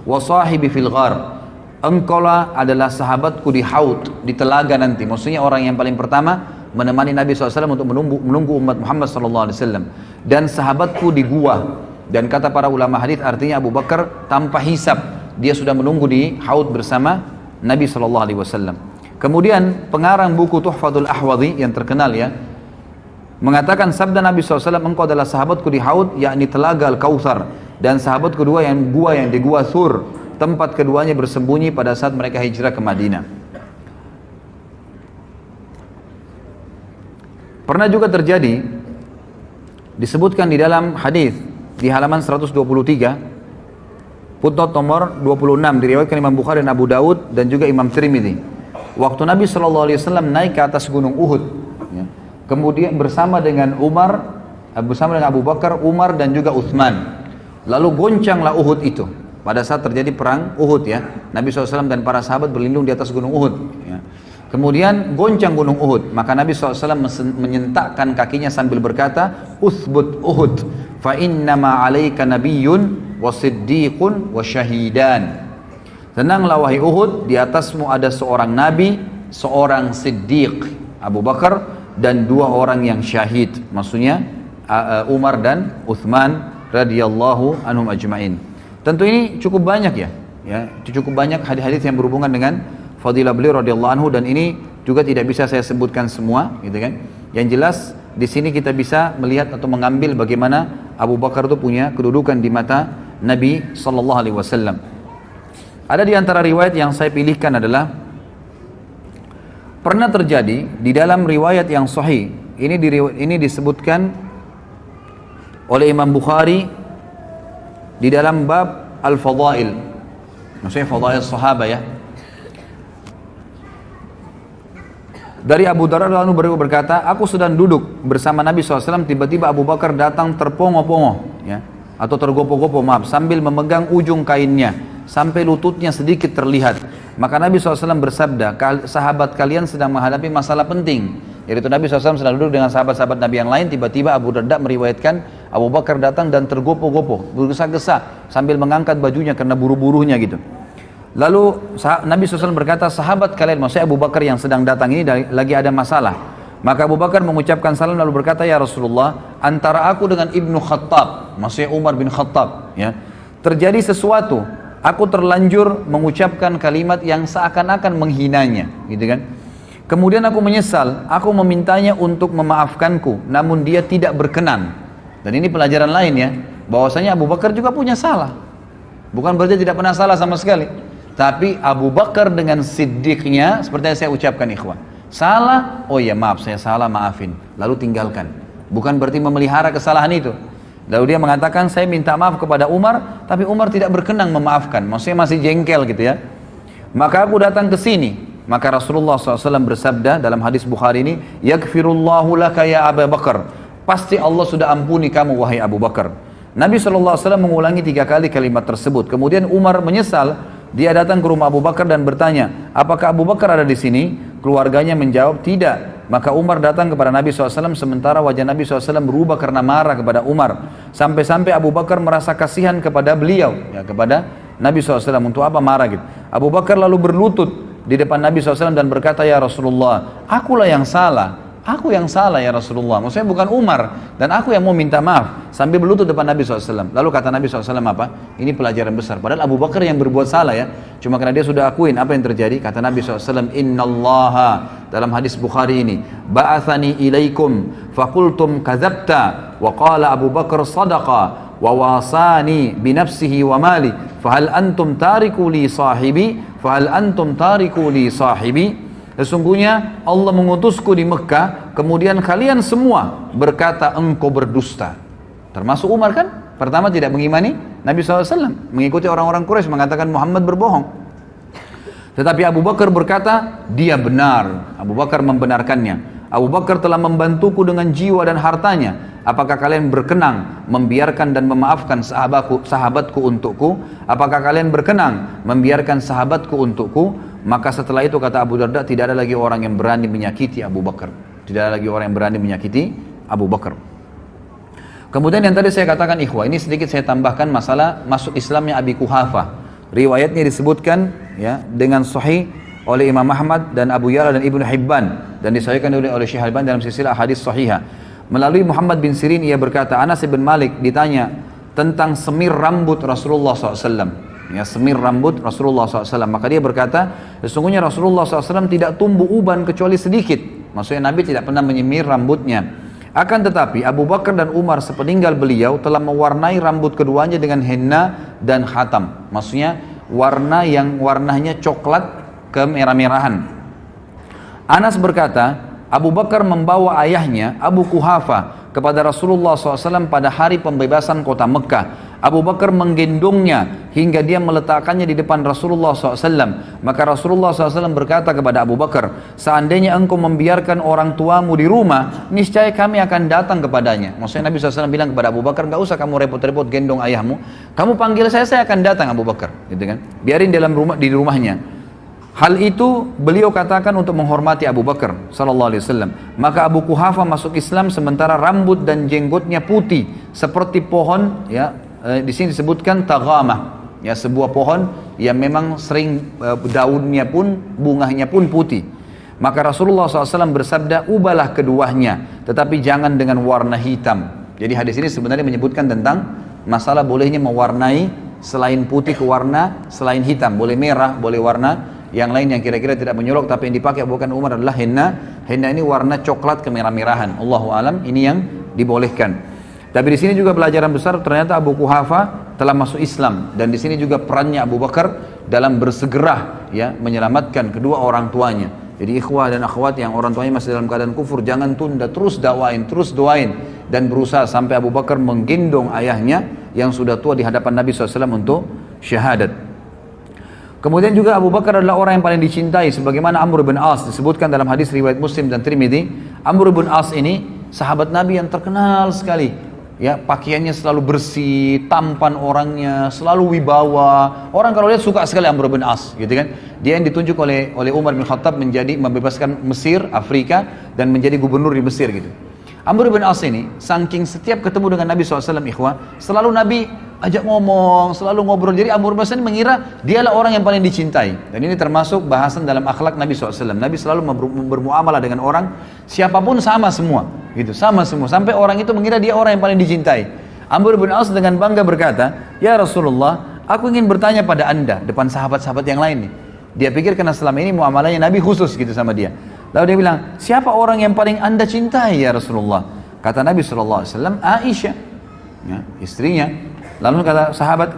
wa sahibi fil ghar. Engkaulah adalah sahabatku di haud, di telaga nanti. Maksudnya orang yang paling pertama menemani Nabi SAW untuk menunggu umat Muhammad SAW, dan sahabatku di gua. Dan kata para ulama hadis, artinya Abu Bakar tanpa hisab dia sudah menunggu di haud bersama Nabi SAW. Kemudian pengarang buku Tuhfatul Ahwadhi yang terkenal ya, mengatakan sabda Nabi SAW, engkau adalah sahabatku di Haud, yakni telaga Al-Kautsar, dan sahabat kedua yang di gua Thur, tempat keduanya bersembunyi pada saat mereka hijrah ke Madinah. Pernah juga terjadi, disebutkan di dalam hadis di halaman 123, footnote nomor 26, diriwayatkan Imam Bukhari dan Abu Daud dan juga Imam Tirmidzi. Waktu Nabi SAW naik ke atas gunung Uhud, ya, kemudian bersama dengan Abu Bakar, Umar dan juga Uthman, lalu goncanglah Uhud itu. Pada saat terjadi perang Uhud ya, Nabi SAW dan para sahabat berlindung di atas gunung Uhud. Ya. Kemudian goncang gunung Uhud, maka Nabi SAW menyentakkan kakinya sambil berkata, Uthbut Uhud, fa innama alaika nabiyyun wa siddiqun wa syahidan. Tenanglah wahai Uhud, di atasmu ada seorang nabi, seorang siddiq, Abu Bakar, dan dua orang yang syahid. Maksudnya Umar dan Uthman radhiyallahu anhum ajma'in. Tentu ini cukup banyak ya, cukup banyak hadis-hadis yang berhubungan dengan fadilah beliau radhiyallahu anhu, dan ini juga tidak bisa saya sebutkan semua, gitu kan. Yang jelas di sini kita bisa melihat atau mengambil bagaimana Abu Bakar itu punya kedudukan di mata Nabi sallallahu alaihi wasallam. Ada di antara riwayat yang saya pilihkan adalah pernah terjadi di dalam riwayat yang sahih. Ini disebutkan oleh Imam Bukhari di dalam bab Al-Fadail. Maksudnya Fadail Sahabah ya. Dari Abu Darda lalu berkata, aku sedang duduk bersama Nabi SAW, tiba-tiba Abu Bakar datang terpongo-pongo ya, atau tergopo-gopo sambil memegang ujung kainnya sampai lututnya sedikit terlihat. Maka Nabi SAW bersabda, sahabat kalian sedang menghadapi masalah penting. Yaitu Nabi SAW sedang duduk dengan sahabat-sahabat Nabi yang lain, tiba-tiba Abu Darda meriwayatkan Abu Bakar datang dan tergopo-gopo, bergesa-gesa sambil mengangkat bajunya karena buru-burunya gitu. Lalu Nabi SAW berkata, sahabat kalian, maksudnya Abu Bakar yang sedang datang ini lagi ada masalah. Maka Abu Bakar mengucapkan salam lalu berkata, ya Rasulullah, antara aku dengan Ibnu Khattab, maksudnya Umar bin Khattab ya, terjadi sesuatu. Aku terlanjur mengucapkan kalimat yang seakan-akan menghinanya, gitu kan. Kemudian aku menyesal, aku memintanya untuk memaafkanku, namun dia tidak berkenan. Dan ini pelajaran lain ya, bahwasanya Abu Bakar juga punya salah. Bukan berarti tidak pernah salah sama sekali. Tapi Abu Bakar dengan siddiqnya, seperti yang saya ucapkan ikhwan, salah, oh ya maaf saya salah, maafin, lalu tinggalkan. Bukan berarti memelihara kesalahan itu. Lalu dia mengatakan, saya minta maaf kepada Umar, tapi Umar tidak berkenan memaafkan, maksudnya masih jengkel gitu ya. Maka aku datang ke sini, maka Rasulullah SAW bersabda dalam hadis Bukhari ini, yaghfirullahu laka ya Abu Bakar, pasti Allah sudah ampuni kamu wahai Abu Bakar. Nabi SAW mengulangi 3 kali kalimat tersebut. Kemudian Umar menyesal, dia datang ke rumah Abu Bakar dan bertanya, apakah Abu Bakar ada di sini? Keluarganya menjawab, tidak. Maka Umar datang kepada Nabi SAW, sementara wajah Nabi SAW berubah karena marah kepada Umar. Sampai-sampai Abu Bakar merasa kasihan kepada beliau, ya, kepada Nabi SAW. Untuk apa marah gitu? Abu Bakar lalu berlutut di depan Nabi SAW dan berkata, ya Rasulullah, akulah yang salah. Aku yang salah ya Rasulullah, maksudnya bukan Umar, dan aku yang mau minta maaf, sambil berlutut depan Nabi SAW. Lalu kata Nabi SAW apa? Ini pelajaran besar, padahal Abu Bakar yang berbuat salah ya, cuma karena dia sudah akuin apa yang terjadi. Kata Nabi SAW, innallaha, dalam hadis Bukhari ini, ba'athani ilaikum fakultum kadzabta wa qala Abu Bakar sadaqa wa wasani binafsihi wa mali fahal antum tariku li sahibi fahal antum tariku li sahibi. Sesungguhnya Allah mengutusku di Mekah, kemudian kalian semua berkata engkau berdusta. Termasuk Umar kan, pertama tidak mengimani Nabi SAW, mengikuti orang-orang Quraisy mengatakan Muhammad berbohong. Tetapi Abu Bakar berkata, dia benar. Abu Bakar membenarkannya. Abu Bakar telah membantuku dengan jiwa dan hartanya. Apakah kalian berkenan membiarkan dan memaafkan sahabatku untukku? Apakah kalian berkenan membiarkan sahabatku untukku? Maka setelah itu kata Abu Darda, tidak ada lagi orang yang berani menyakiti Abu Bakar. Tidak ada lagi orang yang berani menyakiti Abu Bakar. Kemudian yang tadi saya katakan ikhwah, ini sedikit saya tambahkan masalah masuk Islamnya Abi Quhafah. Riwayatnya disebutkan ya dengan sahih oleh Imam Ahmad dan Abu Ya'la dan Ibnu Hibban, dan disahihkan oleh Syekh Al-Albani dalam silsilah hadis sahihah. Melalui Muhammad bin Sirin ia berkata, Anas bin Malik ditanya tentang semir rambut Rasulullah SAW. ya, semir rambut Rasulullah SAW. Maka dia berkata, sesungguhnya Rasulullah SAW tidak tumbuh uban kecuali sedikit. Maksudnya Nabi tidak pernah menyemir rambutnya. Akan tetapi Abu Bakar dan Umar sepeninggal beliau telah mewarnai rambut keduanya dengan henna dan khatam. Maksudnya warna yang warnanya coklat kemerah-merahan. Anas berkata, Abu Bakar membawa ayahnya Abu Kuhafa kepada Rasulullah SAW pada hari pembebasan kota Mekah. Abu Bakar menggendongnya hingga dia meletakkannya di depan Rasulullah SAW. Maka Rasulullah SAW berkata kepada Abu Bakar, seandainya engkau membiarkan orang tuamu di rumah, niscaya kami akan datang kepadanya. Maksudnya Nabi SAW bilang kepada Abu Bakar, gak usah kamu repot-repot gendong ayahmu, kamu panggil saya akan datang Abu Bakar, gitu kan? Biarin di rumahnya. Hal itu beliau katakan untuk menghormati Abu Bakar sallallahu alaihi wasallam. Maka Abu Kuhafa masuk Islam sementara rambut dan jenggotnya putih seperti pohon, ya, di sini disebutkan taghamah, ya, sebuah pohon yang memang sering daunnya pun bunganya pun putih. Maka Rasulullah SAW bersabda, ubahlah keduanya, tetapi jangan dengan warna hitam. Jadi hadis ini sebenarnya menyebutkan tentang masalah bolehnya mewarnai selain putih ke warna selain hitam, boleh merah, boleh warna yang lain yang kira-kira tidak menyolok, tapi yang dipakai bukan Umar adalah henna. Henna ini warna coklat kemerah-merahan. Allahu alam, ini yang dibolehkan. Tapi di sini juga pelajaran besar, ternyata Abu Kuhafa telah masuk Islam, dan di sini juga perannya Abu Bakar dalam bersegera, ya, menyelamatkan kedua orang tuanya. Jadi ikhwah dan akhwat yang orang tuanya masih dalam keadaan kufur, jangan tunda, terus dakwain, terus doain, dan berusaha sampai Abu Bakar menggendong ayahnya yang sudah tua di hadapan Nabi SAW untuk syahadat. Kemudian juga Abu Bakar adalah orang yang paling dicintai, sebagaimana Amr bin As disebutkan dalam hadis riwayat Muslim dan Tirmidzi. Amr bin As ini sahabat Nabi yang terkenal sekali, ya, pakaiannya selalu bersih, tampan orangnya, selalu wibawa. Orang kalau lihat suka sekali Amr bin As, gitu kan? Dia yang ditunjuk oleh Umar bin Khattab menjadi membebaskan Mesir, Afrika, dan menjadi gubernur di Mesir, gitu. Amr bin As ini, saking setiap ketemu dengan Nabi SAW, ikhwah, selalu Nabi ajak ngomong, selalu ngobrol. Jadi Amr bin As ini mengira dialah orang yang paling dicintai. Dan ini termasuk bahasan dalam akhlak Nabi SAW. Nabi selalu bermuamalah dengan orang, siapapun sama semua, gitu, sama semua. Sampai orang itu mengira dia orang yang paling dicintai. Amr bin As dengan bangga berkata, ya Rasulullah, aku ingin bertanya pada anda, depan sahabat-sahabat yang lain nih. Dia pikir karena selama ini muamalahnya Nabi khusus gitu sama dia. Lalu dia bilang, siapa orang yang paling anda cintai ya Rasulullah? Kata Nabi SAW, Aisyah, ya, istrinya. Lalu kata sahabat,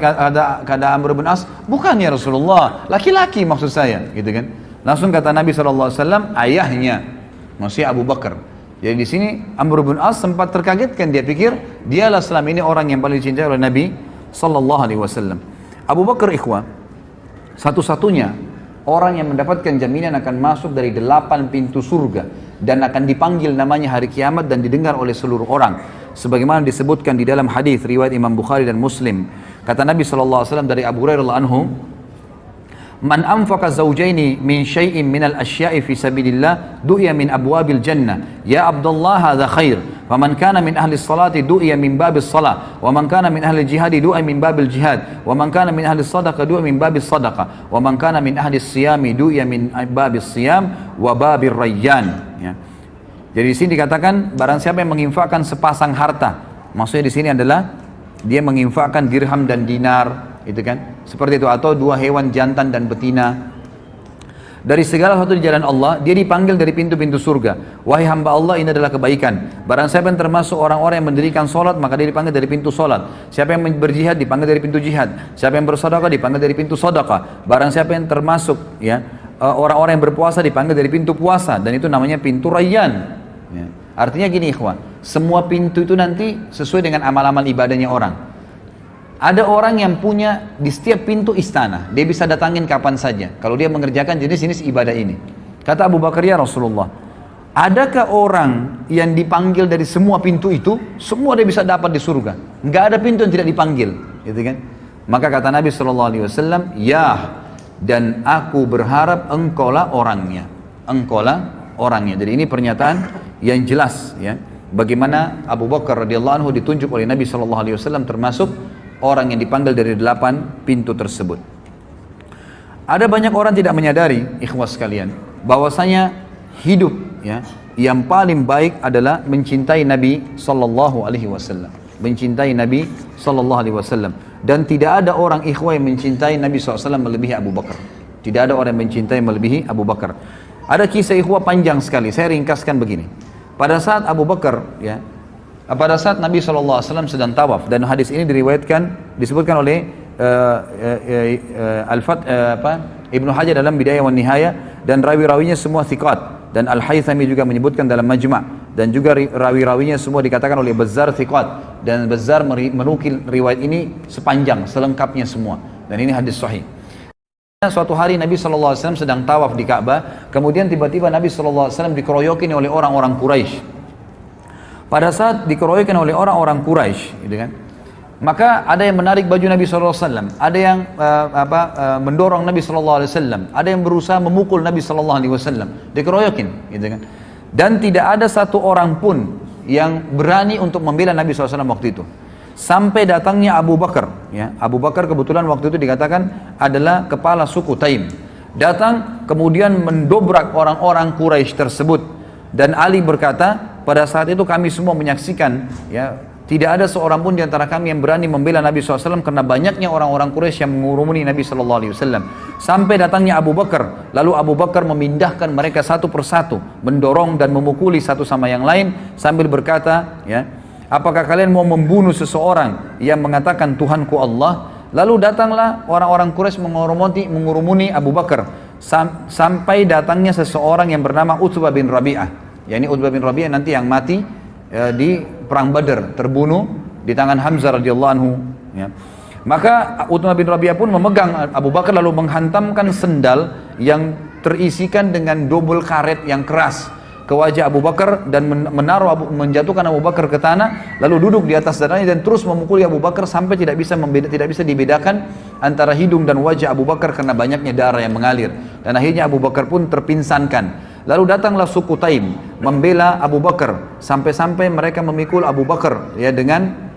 kata Amr bin As, bukan ya Rasulullah, laki-laki maksud saya, gitu kan? Langsung kata Nabi SAW, ayahnya, maksudnya Abu Bakar. Jadi di sini Amr bin As sempat terkagetkan, dia pikir dialah selama ini orang yang paling dicintai oleh Nabi SAW. Abu Bakar, ikhwah, satu-satunya orang yang mendapatkan jaminan akan masuk dari 8 pintu surga dan akan dipanggil namanya hari kiamat dan didengar oleh seluruh orang, sebagaimana disebutkan di dalam hadis riwayat Imam Bukhari dan Muslim. Kata Nabi SAW dari Abu Hurairah radhiyallahu anhu, man anfaqa zawjaini min syai'in minal asya'i fi sabilillah du'iya min abwabil jannah ya Abdullah hadza khair wa man kana min ahli salati du'iya min babis salah wa man kana min ahli jihadi du'iya min babil jihad wa man kana min ahli sadaqah du'iya min babis sadaqah wa man kana min ahli siyami du'iya min babis siyam wa babir rayyan, ya. Jadi di sini dikatakan barang siapa yang menginfakkan sepasang harta, maksudnya di sini adalah dia menginfakkan dirham dan dinar, itu kan, seperti itu, atau 2 hewan jantan dan betina dari segala sesuatu di jalan Allah, dia dipanggil dari pintu-pintu surga. Wahai hamba Allah, ini adalah kebaikan. Barang siapa yang termasuk orang-orang yang mendirikan solat, maka dia dipanggil dari pintu solat. Siapa yang berjihad dipanggil dari pintu jihad. Siapa yang bersedekah dipanggil dari pintu sedekah. Barang siapa yang termasuk, ya, orang-orang yang berpuasa dipanggil dari pintu puasa, dan itu namanya pintu rayyan, ya. Artinya gini ikhwan, semua pintu itu nanti sesuai dengan amal-amal ibadahnya orang. Ada orang yang punya di setiap pintu istana, dia bisa datangin kapan saja kalau dia mengerjakan jenis-jenis ibadah ini. Kata Abu Bakar, ya Rasulullah, adakah orang yang dipanggil dari semua pintu itu, semua dia bisa dapat di surga? Nggak ada pintu yang tidak dipanggil, gitu kan? Maka kata Nabi SAW, ya, dan aku berharap engkaulah orangnya. Engkaulah orangnya. Jadi ini pernyataan yang jelas, ya, bagaimana Abu Bakar radhiyallahu anhu ditunjuk oleh Nabi SAW termasuk orang yang dipanggil dari 8 pintu tersebut. Ada banyak orang tidak menyadari, ikhwas sekalian, bahwasanya hidup, ya, yang paling baik adalah mencintai Nabi SAW, mencintai Nabi sallallahu alaihi wasallam. Dan tidak ada orang ikhwah yang mencintai Nabi SAW melebihi Abu Bakar. Tidak ada orang yang mencintai melebihi Abu Bakar. Ada kisah ikhwah panjang sekali, saya ringkaskan begini. Pada saat Abu Bakar, ya, pada saat Nabi SAW sedang tawaf, dan hadis ini disebutkan oleh Ibnu Hajar dalam Bidayah wan Nihayah, dan rawi-rawinya semua thiqat, dan Al-Haythami juga menyebutkan dalam Majma', dan juga rawi-rawinya semua dikatakan oleh Bazzar thiqat, dan Bazzar menukil riwayat ini sepanjang, selengkapnya semua, dan ini hadis sahih. Suatu hari Nabi SAW sedang tawaf di Ka'bah, kemudian tiba-tiba Nabi SAW dikeroyokin oleh orang-orang Quraisy. Pada saat dikeroyokin oleh orang-orang Quraisy, gitu kan, maka ada yang menarik baju Nabi SAW, ada yang mendorong Nabi SAW, ada yang berusaha memukul Nabi SAW, dikeroyokin, gitu kan. Dan tidak ada satu orang pun yang berani untuk membela Nabi SAW waktu itu. Sampai datangnya Abu Bakar, ya. Abu Bakar kebetulan waktu itu dikatakan adalah kepala suku Taim. Datang kemudian mendobrak orang-orang Quraisy tersebut. Dan Ali berkata, pada saat itu kami semua menyaksikan, ya, tidak ada seorang pun di antara kami yang berani membela Nabi SAW karena banyaknya orang-orang Quraisy yang mengurumuni Nabi SAW. Sampai datangnya Abu Bakar, lalu Abu Bakar memindahkan mereka satu persatu, mendorong dan memukuli satu sama yang lain sambil berkata, ya, apakah kalian mau membunuh seseorang yang mengatakan Tuhanku Allah? Lalu datanglah orang-orang Quraisy mengurumuni Abu Bakar sampai datangnya seseorang yang bernama Utbah bin Rabi'ah. Ya, ini Utbah bin Rabi'ah nanti yang mati di perang Badar, terbunuh di tangan Hamzah radhiyallahu anhu, ya. Maka Utbah bin Rabi'ah pun memegang Abu Bakar lalu menghantamkan sendal yang terisikan dengan double karet yang keras ke wajah Abu Bakar dan menjatuhkan Abu Bakar ke tanah, lalu duduk di atas dadanya dan terus memukuli Abu Bakar sampai tidak bisa dibedakan antara hidung dan wajah Abu Bakar karena banyaknya darah yang mengalir, dan akhirnya Abu Bakar pun terpinsankan. Lalu datanglah suku Taim membela Abu Bakar sampai-sampai mereka memikul Abu Bakar, ya, dengan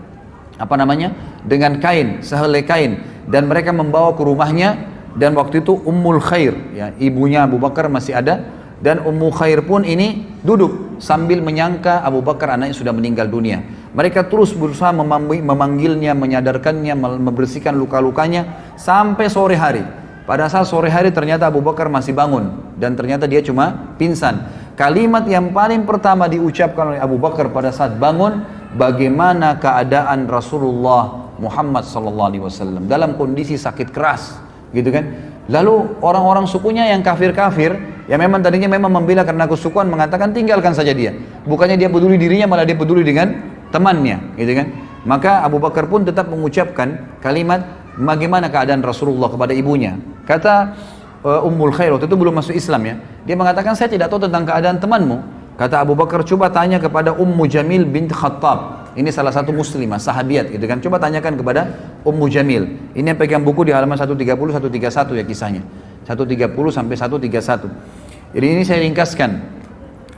dengan kain, sehelai kain, dan mereka membawa ke rumahnya. Dan waktu itu Ummul Khair, ya, ibunya Abu Bakar masih ada. Dan Ummu Khair pun ini duduk sambil menyangka Abu Bakar anaknya sudah meninggal dunia. Mereka terus berusaha memanggilnya, menyadarkannya, membersihkan luka-lukanya sampai sore hari. Pada saat sore hari ternyata Abu Bakar masih bangun dan ternyata dia cuma pingsan. Kalimat yang paling pertama diucapkan oleh Abu Bakar pada saat bangun, bagaimana keadaan Rasulullah Muhammad SAW dalam kondisi sakit keras, gitu kan? Lalu orang-orang sukunya yang kafir-kafir, yang memang tadinya memang membela karena kesukuan, mengatakan tinggalkan saja dia. Bukannya dia peduli dirinya, malah dia peduli dengan temannya, gitu kan? Maka Abu Bakar pun tetap mengucapkan kalimat, bagaimana keadaan Rasulullah kepada ibunya. Kata Ummul Khair, waktu itu belum masuk Islam, ya. Dia mengatakan, saya tidak tahu tentang keadaan temanmu. Kata Abu Bakar, coba tanya kepada Ummu Jamil bint Khattab. Ini salah satu muslimah, sahabiat, gitu kan. Coba tanyakan kepada Ummu Jamil. Ini yang pegang buku di halaman 130, 131 ya kisahnya. 130 sampai 131. Jadi ini saya ringkaskan.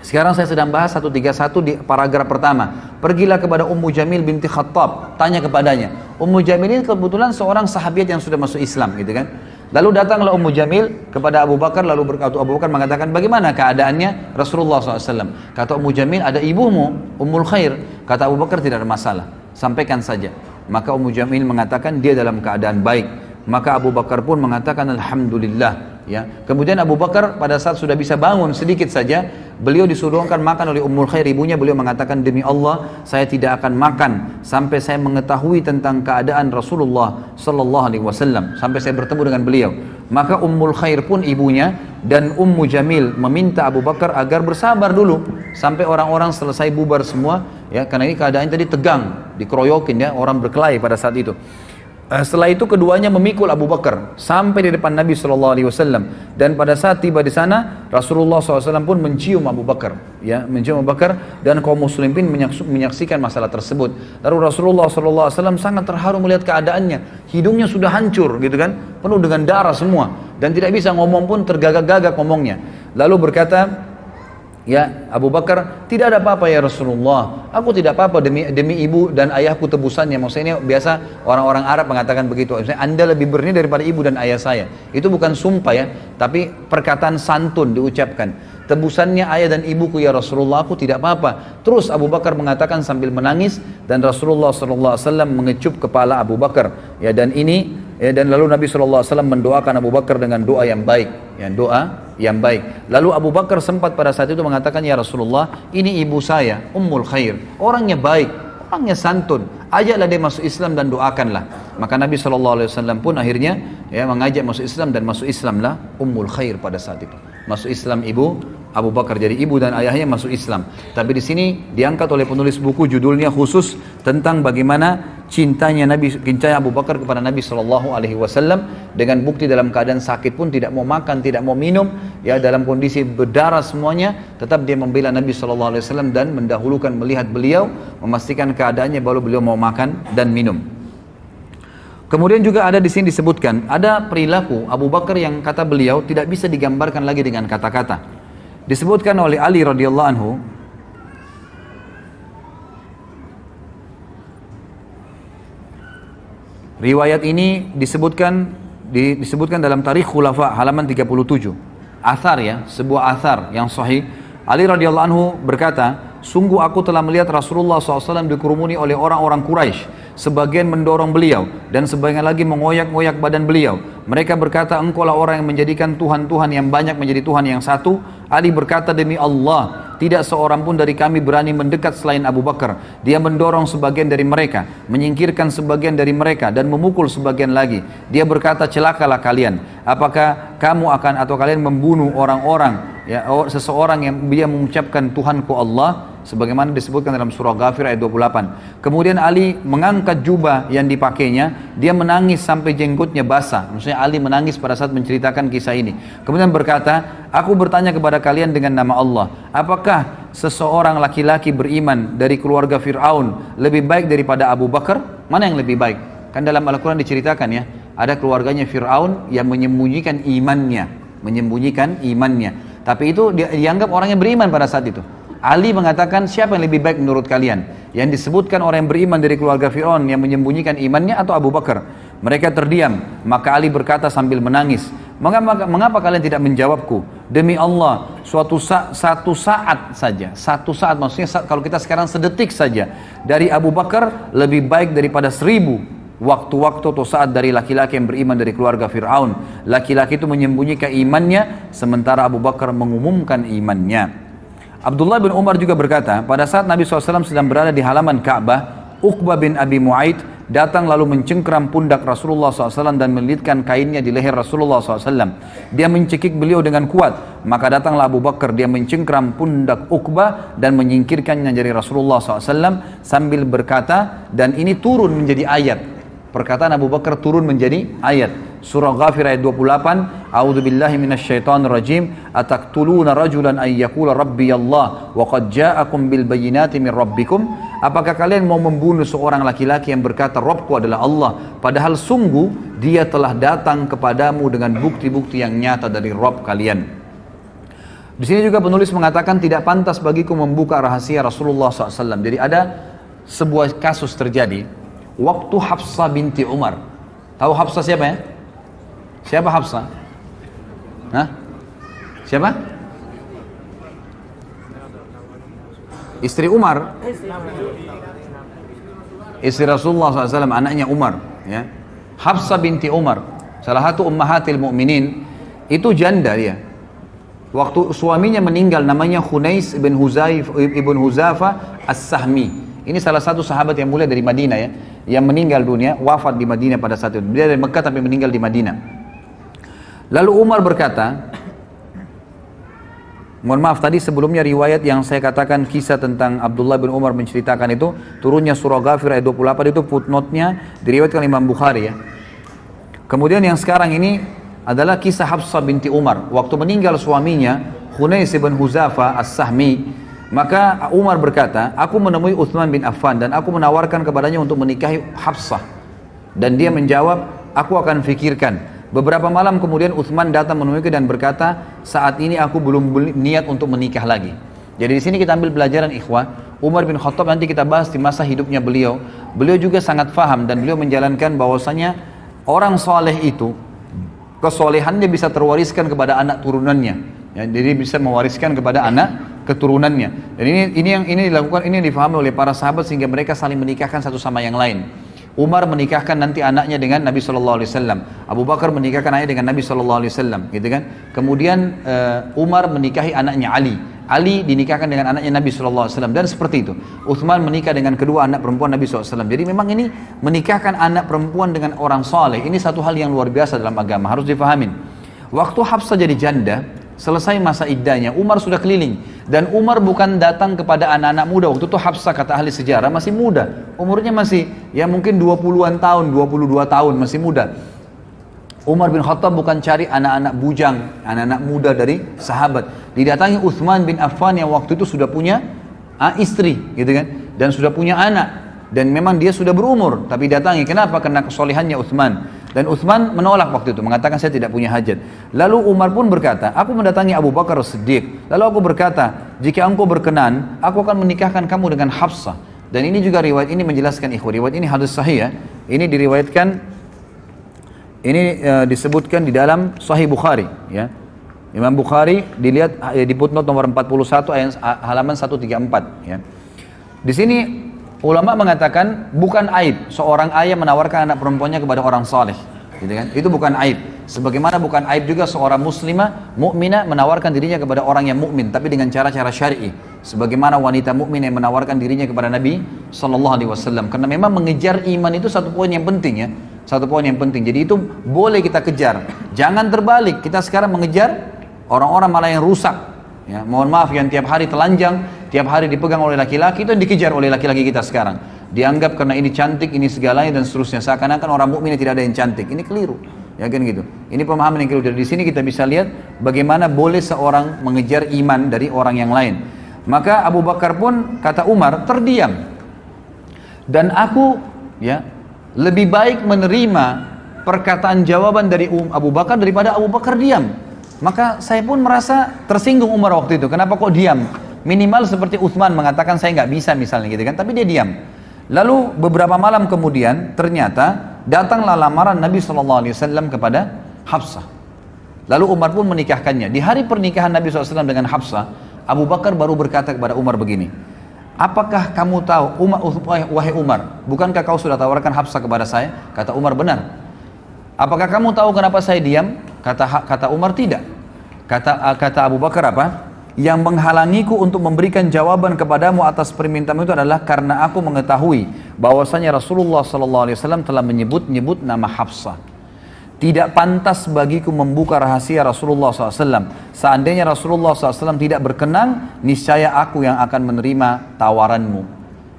Sekarang saya sedang bahas 131 di paragraf pertama. Pergilah kepada Ummu Jamil binti Khattab, tanya kepadanya. Ummu Jamil ini kebetulan seorang sahabiat yang sudah masuk Islam, gitu kan. Lalu datanglah Ummu Jamil kepada Abu Bakar, lalu berkata, Abu Bakar mengatakan, bagaimana keadaannya Rasulullah SAW? Kata Ummu Jamil, ada ibumu, Ummul Khair. Kata Abu Bakar, tidak ada masalah, sampaikan saja. Maka Ummu Jamil mengatakan, dia dalam keadaan baik. Maka Abu Bakar pun mengatakan, Alhamdulillah. Ya. Kemudian Abu Bakar pada saat sudah bisa bangun sedikit saja, beliau disuruhkan makan oleh Ummul Khair, ibunya. Beliau mengatakan, demi Allah, saya tidak akan makan sampai saya mengetahui tentang keadaan Rasulullah Sallallahu Alaihi Wasallam, sampai saya bertemu dengan beliau. Maka Ummul Khair pun ibunya dan Ummu Jamil meminta Abu Bakar agar bersabar dulu sampai orang-orang selesai bubar semua, ya, karena ini keadaannya tadi tegang, dikeroyokin, ya, orang berkelahi pada saat itu. Setelah itu keduanya memikul Abu Bakar sampai di depan Nabi SAW, dan pada saat tiba di sana Rasulullah SAW pun mencium Abu Bakar, ya, mencium Abu Bakar, dan kaum muslimin menyaksikan masalah tersebut. Lalu Rasulullah SAW sangat terharu melihat keadaannya, hidungnya sudah hancur, gitu kan, penuh dengan darah semua, dan tidak bisa ngomong pun, tergagak-gagak ngomongnya. Lalu berkata, ya Abu Bakar, tidak ada apa-apa ya Rasulullah, aku tidak apa-apa demi ibu dan ayahku tebusannya. Maksudnya ini biasa orang-orang Arab mengatakan begitu, maksudnya Anda lebih berani daripada ibu dan ayah saya. Itu bukan sumpah, ya, tapi perkataan santun diucapkan. tebusannya ayah dan ibuku ya Rasulullah, aku tidak apa-apa. Terus Abu Bakar mengatakan sambil menangis, dan Rasulullah SAW mengecup kepala Abu Bakar. Ya, dan ini dan lalu Nabi SAW mendoakan Abu Bakar dengan doa yang baik, ya, doa yang baik. Lalu Abu Bakar sempat pada saat itu mengatakan, ya Rasulullah, ini ibu saya, Ummul Khair, orangnya baik, orangnya santun, ajaklah dia masuk Islam dan doakanlah. Maka Nabi SAW pun akhirnya ya mengajak masuk Islam, dan masuk Islamlah Ummul Khair pada saat itu. Masuk Islam ibu Abu Bakar, jadi ibu dan ayahnya masuk Islam. Tapi di sini diangkat oleh penulis buku judulnya khusus tentang bagaimana cintanya Abu Bakar kepada Nabi SAW, dengan bukti dalam keadaan sakit pun tidak mau makan, tidak mau minum, ya dalam kondisi berdarah semuanya, tetap dia membela Nabi SAW dan mendahulukan melihat beliau, memastikan keadaannya baru beliau mau makan dan minum. Kemudian juga ada di sini disebutkan ada perilaku Abu Bakar yang kata beliau tidak bisa digambarkan lagi dengan kata-kata. Disebutkan oleh Ali radhiyallahu anhu, riwayat ini disebutkan dalam Tarikh Khulafa halaman 37. Athar, ya, sebuah athar yang sahih. Ali radhiyallahu anhu berkata, sungguh aku telah melihat Rasulullah SAW dikerumuni oleh orang-orang Quraisy. Sebagian mendorong beliau dan sebagian lagi mengoyak-ngoyak badan beliau. Mereka berkata, engkaulah orang yang menjadikan Tuhan-Tuhan yang banyak menjadi Tuhan yang satu. Ali berkata, demi Allah, tidak seorang pun dari kami berani mendekat selain Abu Bakar. Dia mendorong sebagian dari mereka, menyingkirkan sebagian dari mereka, dan memukul sebagian lagi. Dia berkata, celakalah kalian. Apakah kamu akan atau kalian membunuh orang-orang, ya, seseorang yang dia mengucapkan Tuhanku Allah, sebagaimana disebutkan dalam surah Ghafir ayat 28. Kemudian Ali mengangkat jubah yang dipakainya, dia menangis sampai jenggotnya basah. Maksudnya Ali menangis pada saat menceritakan kisah ini. Kemudian berkata, aku bertanya kepada kalian dengan nama Allah, apakah seseorang laki-laki beriman dari keluarga Fir'aun lebih baik daripada Abu Bakar? Mana yang lebih baik? Kan dalam Al-Quran diceritakan, ya, ada keluarganya Fir'aun yang menyembunyikan imannya. Tapi itu dianggap orang yang beriman pada saat itu. Ali mengatakan, siapa yang lebih baik menurut kalian? Yang disebutkan orang yang beriman dari keluarga Fir'aun yang menyembunyikan imannya atau Abu Bakar? Mereka terdiam. Maka Ali berkata sambil menangis, mengapa kalian tidak menjawabku? Demi Allah, satu saat saja, maksudnya kalau kita sekarang sedetik saja, dari Abu Bakar lebih baik daripada 1000 waktu-waktu atau saat dari laki-laki yang beriman dari keluarga Fir'aun. Laki-laki itu menyembunyikan imannya, sementara Abu Bakar mengumumkan imannya. Abdullah bin Umar juga berkata, pada saat Nabi SAW sedang berada di halaman Ka'bah, Uqbah bin Abi Mu'aid datang lalu mencengkeram pundak Rasulullah SAW dan melilitkan kainnya di leher Rasulullah SAW. Dia mencekik beliau dengan kuat. Maka datanglah Abu Bakar, dia mencengkeram pundak Uqbah dan menyingkirkannya dari Rasulullah SAW sambil berkata, dan ini turun menjadi ayat. Perkataan Abu Bakar turun menjadi ayat. Surah Ghafir ayat 28. A'udzubillahi minasyaitonirrajim. Ataqtuluna rajulan ay yaqula rabbi Allah wa qad ja'akum bil bayyinati min rabbikum. Apakah kalian mau membunuh seorang laki-laki yang berkata Rabbku adalah Allah, padahal sungguh dia telah datang kepadamu dengan bukti-bukti yang nyata dari Rabb kalian. Di sini juga penulis mengatakan tidak pantas bagiku membuka rahasia Rasulullah SAW. Jadi ada sebuah kasus terjadi waktu Hafsah binti Umar. Tahu Hafsah siapa, ya? Siapa Hafsah? Hah? Siapa? Istri Umar. Istri Rasulullah SAW, anaknya Umar, ya. Hafsah binti Umar, salah satu ummahatil mu'minin, itu janda dia. Waktu suaminya meninggal, namanya Khunais ibn Huzafa As-Sahmi. Ini salah satu sahabat yang mulia dari Madinah, ya, yang meninggal dunia, wafat di Madinah pada saat itu. Dia dari Mekah tapi meninggal di Madinah. Lalu Umar berkata, mohon maaf tadi sebelumnya riwayat yang saya katakan kisah tentang Abdullah bin Umar menceritakan itu, turunnya surah Ghafir ayat 28 itu footnote-nya diriwayatkan Imam Bukhari, ya. Kemudian yang sekarang ini adalah kisah Hafsah binti Umar. Waktu meninggal suaminya, Khunais bin Huzafa As-Sahmi, maka Umar berkata, aku menemui Uthman bin Affan dan aku menawarkan kepadanya untuk menikahi Hafsah. Dan dia menjawab, aku akan fikirkan. Beberapa malam kemudian Uthman datang menemuiku dan berkata, saat ini aku belum niat untuk menikah lagi. Jadi di sini kita ambil pelajaran, ikhwah. Umar bin Khattab nanti kita bahas di masa hidupnya beliau. Beliau juga sangat faham dan beliau menjalankan bahwasanya orang soleh itu kesolehannya bisa terwariskan kepada anak turunannya. Ya, jadi bisa mewariskan kepada anak keturunannya. Dan ini dilakukan, ini difahami oleh para sahabat sehingga mereka saling menikahkan satu sama yang lain. Umar menikahkan nanti anaknya dengan Nabi SAW, Abu Bakar menikahkan anaknya dengan Nabi SAW, gitu kan? Kemudian Umar menikahi anaknya Ali dinikahkan dengan anaknya Nabi SAW, dan seperti itu. Uthman menikah dengan kedua anak perempuan Nabi SAW. Jadi memang ini menikahkan anak perempuan dengan orang saleh, ini satu hal yang luar biasa dalam agama, harus difahamin. Waktu Hafsah jadi janda, selesai masa iddahnya, Umar sudah keliling. Dan Umar bukan datang kepada anak-anak muda. Waktu itu Hafsah kata ahli sejarah masih muda. Umurnya masih ya mungkin 20-an tahun, 22 tahun, masih muda. Umar bin Khattab bukan cari anak-anak bujang, anak-anak muda dari sahabat. Didatangi Uthman bin Affan yang waktu itu sudah punya istri, gitu kan? Dan sudah punya anak. Dan memang dia sudah berumur, tapi datangi. Kenapa? Karena kesolehannya Uthman. Dan Uthman menolak waktu itu, mengatakan saya tidak punya hajat. Lalu Umar pun berkata, aku mendatangi Abu Bakar As-Siddiq. Lalu aku berkata, jika engkau berkenan, aku akan menikahkan kamu dengan Hafsah. Dan ini juga riwayat ini menjelaskan ikhwah, riwayat ini hadis sahih ya. Ini diriwayatkan, ini disebutkan di dalam Sahih Bukhari ya. Imam Bukhari dilihat di footnote nomor 41 ayat halaman 134 ya. Di sini ulama mengatakan bukan aib seorang ayah menawarkan anak perempuannya kepada orang saleh, gitu kan? Itu bukan aib. Sebagaimana bukan aib juga seorang muslimah, mukminah menawarkan dirinya kepada orang yang mukmin, tapi dengan cara-cara syar'i. Sebagaimana wanita mukmin yang menawarkan dirinya kepada Nabi Sallallahu Alaihi Wasallam. Karena memang mengejar iman itu satu poin yang penting ya, satu poin yang penting. Jadi itu boleh kita kejar. Jangan terbalik. Kita sekarang mengejar orang-orang malah yang rusak. Ya, mohon maaf yang tiap hari telanjang, tiap hari dipegang oleh laki-laki, itu yang dikejar oleh laki-laki kita sekarang. Dianggap karena ini cantik, ini segalanya dan seterusnya. Seakan-akan orang mukmin tidak ada yang cantik. Ini keliru. Ya kan gitu. Ini pemahaman yang keliru. Dari sini kita bisa lihat bagaimana boleh seorang mengejar iman dari orang yang lain. Maka Abu Bakar pun kata Umar terdiam. Dan aku ya lebih baik menerima perkataan jawaban dari Abu Bakar daripada Abu Bakar diam. Maka saya pun merasa tersinggung Umar waktu itu. Kenapa kok diam? Minimal seperti Uthman mengatakan saya nggak bisa misalnya gitu kan. Tapi dia diam. Lalu beberapa malam kemudian ternyata datanglah lamaran Nabi SAW kepada Hafsah. Lalu Umar pun menikahkannya. Di hari pernikahan Nabi SAW dengan Hafsah, Abu Bakar baru berkata kepada Umar begini. Apakah kamu tahu, wahai Umar, bukankah kau sudah tawarkan Hafsah kepada saya? Kata Umar, benar. Apakah kamu tahu kenapa saya diam? Kata Umar, tidak. Kata Abu Bakar apa? Yang menghalangiku untuk memberikan jawaban kepadamu atas permintaanmu itu adalah karena aku mengetahui bahwasanya Rasulullah SAW telah menyebut nama Hafsah. Tidak pantas bagiku membuka rahasia Rasulullah SAW. Seandainya Rasulullah SAW tidak berkenan, niscaya aku yang akan menerima tawaranmu.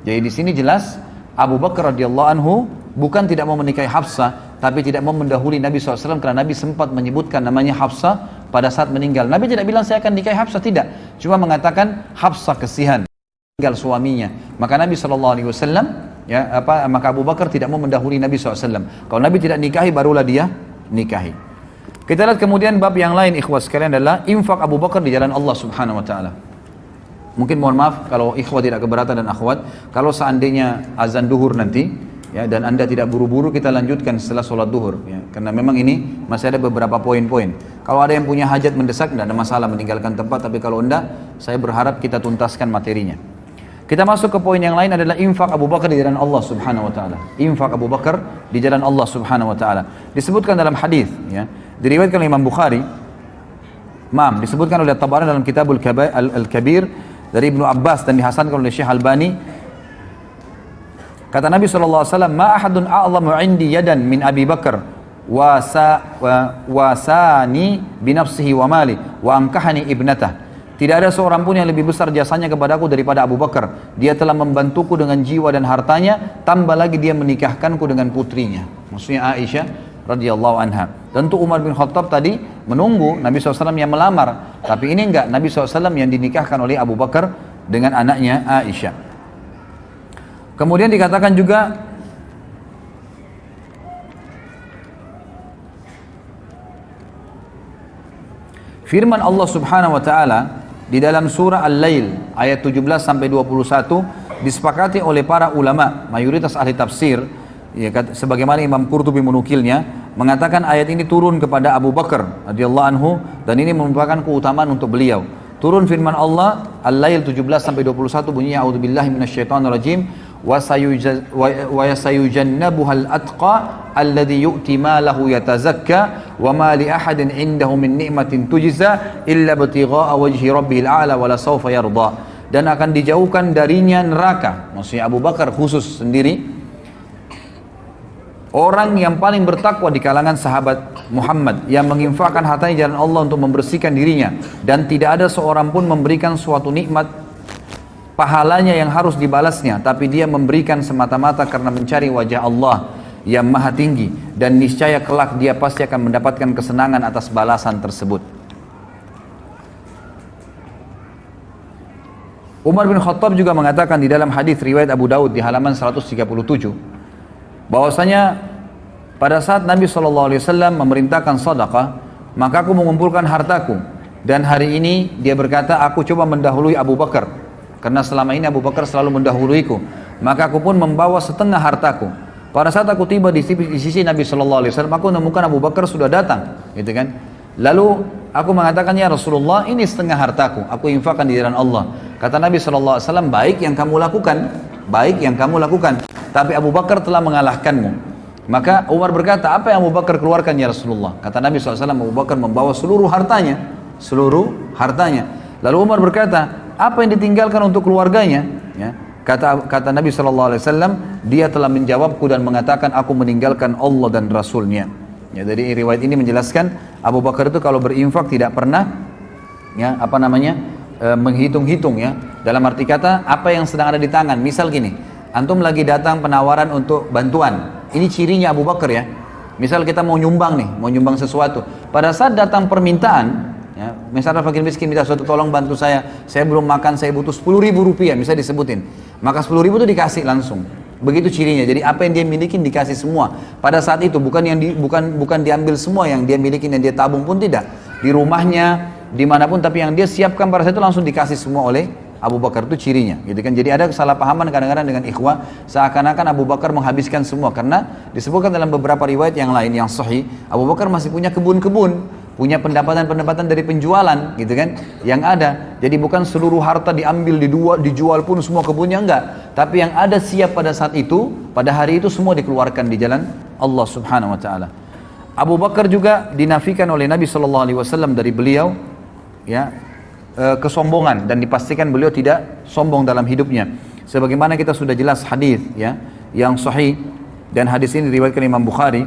Jadi di sini jelas Abu Bakar radhiyallahu anhu bukan tidak mau menikahi Hafsah, tapi tidak mau mendahului Nabi SAW karena Nabi sempat menyebutkan namanya Hafsah pada saat meninggal. Nabi tidak bilang saya akan nikahi Hafsah, tidak. Cuma mengatakan Hafsah kesihan, meninggal suaminya. Maka Nabi SAW, maka Abu Bakar tidak mau mendahului Nabi SAW. Kalau Nabi tidak nikahi, barulah dia nikahi. Kita lihat kemudian bab yang lain ikhwah sekalian adalah infak Abu Bakar di jalan Allah Subhanahu wa taala. Mungkin mohon maaf kalau ikhwah tidak keberatan dan akhwat, kalau seandainya azan duhur nanti ya dan Anda tidak buru-buru, kita lanjutkan setelah sholat duhur ya, karena memang ini masih ada beberapa poin-poin. Kalau ada yang punya hajat mendesak tidak ada masalah meninggalkan tempat, tapi kalau enggak saya berharap kita tuntaskan materinya. Kita masuk ke poin yang lain adalah infak Abu Bakar di jalan Allah Subhanahu wa taala. Infak Abu Bakar di jalan Allah Subhanahu wa taala. Disebutkan dalam hadis ya, diriwayatkan oleh Imam Bukhari. Disebutkan oleh Tabarani dalam Kitabul Al-Kabir dari Ibnu Abbas dan dihasankan oleh Syekh Albani. Kata Nabi SAW, ma ahadun a'lamu indi yadan min Abi Bakar wasani binafsihi wa mali wa ankahani ibnatah. Tidak ada seorang pun yang lebih besar jasanya kepadaku daripada Abu Bakar. Dia telah membantuku dengan jiwa dan hartanya, tambah lagi dia menikahkanku dengan putrinya. Maksudnya Aisyah radhiyallahu anha. Tentu Umar bin Khattab tadi menunggu Nabi SAW yang melamar. Tapi ini enggak, Nabi SAW yang dinikahkan oleh Abu Bakar dengan anaknya Aisyah. Kemudian dikatakan juga firman Allah Subhanahu wa taala di dalam surah Al-Lail ayat 17 sampai 21 disepakati oleh para ulama mayoritas ahli tafsir ya, sebagaimana Imam Qurtubi menukilnya, mengatakan ayat ini turun kepada Abu Bakar radhiyallahu anhu dan ini merupakan keutamaan untuk beliau. Turun firman Allah Al-Lail 17 sampai 21 bunyinya a'udzubillahi minasyaitonirrajim wa sayujannabuhal atqa alladhi yu'ti malahu yatazakka wa ma li ahadin 'indahu min ni'matin tujza illa ibtigha'a wajhi rabbihil a'la wa la sawfa yarda. Dan akan dijauhkan darinya neraka, maksudnya Abu Bakar khusus sendiri, orang yang paling bertakwa di kalangan sahabat Muhammad yang menginfakkan hartanya jalan Allah untuk membersihkan dirinya dan tidak ada seorang pun memberikan suatu nikmat pahalanya yang harus dibalasnya, tapi dia memberikan semata-mata karena mencari wajah Allah yang maha tinggi dan niscaya kelak dia pasti akan mendapatkan kesenangan atas balasan tersebut. Umar bin Khattab juga mengatakan di dalam hadis riwayat Abu Daud di halaman 137 bahwasanya pada saat Nabi SAW memerintahkan sedekah, maka aku mengumpulkan hartaku dan hari ini dia berkata aku coba mendahului Abu Bakar karena selama ini Abu Bakar selalu mendahuluiku, maka aku pun membawa setengah hartaku. Pada saat aku tiba di sisi Nabi SAW, aku menemukan Abu Bakar sudah datang, gitu kan? Lalu aku mengatakan, ya Rasulullah, ini setengah hartaku, aku infakkan di jalan Allah. Kata Nabi SAW, baik yang kamu lakukan, baik yang kamu lakukan. Tapi Abu Bakar telah mengalahkanmu. Maka Umar berkata, apa yang Abu Bakar keluarkan ya Rasulullah? Kata Nabi SAW, Abu Bakar membawa seluruh hartanya, seluruh hartanya. Lalu Umar berkata, apa yang ditinggalkan untuk keluarganya? Ya. Kata Nabi SAW, dia telah menjawabku dan mengatakan, aku meninggalkan Allah dan Rasulnya. Ya, dari riwayat ini menjelaskan Abu Bakar itu kalau berinfak tidak pernah menghitung-hitung ya. Dalam arti kata apa yang sedang ada di tangan. Misal gini, antum lagi datang penawaran untuk bantuan. Ini cirinya Abu Bakar ya. Misal kita mau nyumbang nih, mau nyumbang sesuatu. Pada saat datang permintaan, ya, misalnya fakir miskin minta sesuatu, tolong bantu saya belum makan, saya butuh 10.000 rupiah, bisa disebutin. Maka 10.000 itu dikasih langsung. Begitu cirinya. Jadi apa yang dia miliki dikasih semua. Pada saat itu bukan diambil semua yang dia miliki dan dia tabung pun tidak. Di rumahnya, dimanapun, tapi yang dia siapkan pada saat itu langsung dikasih semua oleh Abu Bakar, itu cirinya. Gitu kan. Jadi ada kesalahpahaman kadang-kadang dengan ikhwah, seakan-akan Abu Bakar menghabiskan semua karena disebutkan dalam beberapa riwayat yang lain yang sahih, Abu Bakar masih punya kebun-kebun, punya pendapatan-pendapatan dari penjualan, gitu kan, yang ada. Jadi bukan seluruh harta diambil, dijual pun semua kebunnya, enggak. Tapi yang ada siap pada saat itu, pada hari itu semua dikeluarkan di jalan Allah Subhanahu Wa Taala. Abu Bakar juga dinafikan oleh Nabi SAW dari beliau, ya, kesombongan, dan dipastikan beliau tidak sombong dalam hidupnya. Sebagaimana kita sudah jelas hadis, ya, yang sahih, dan hadis ini diriwayatkan Imam Bukhari.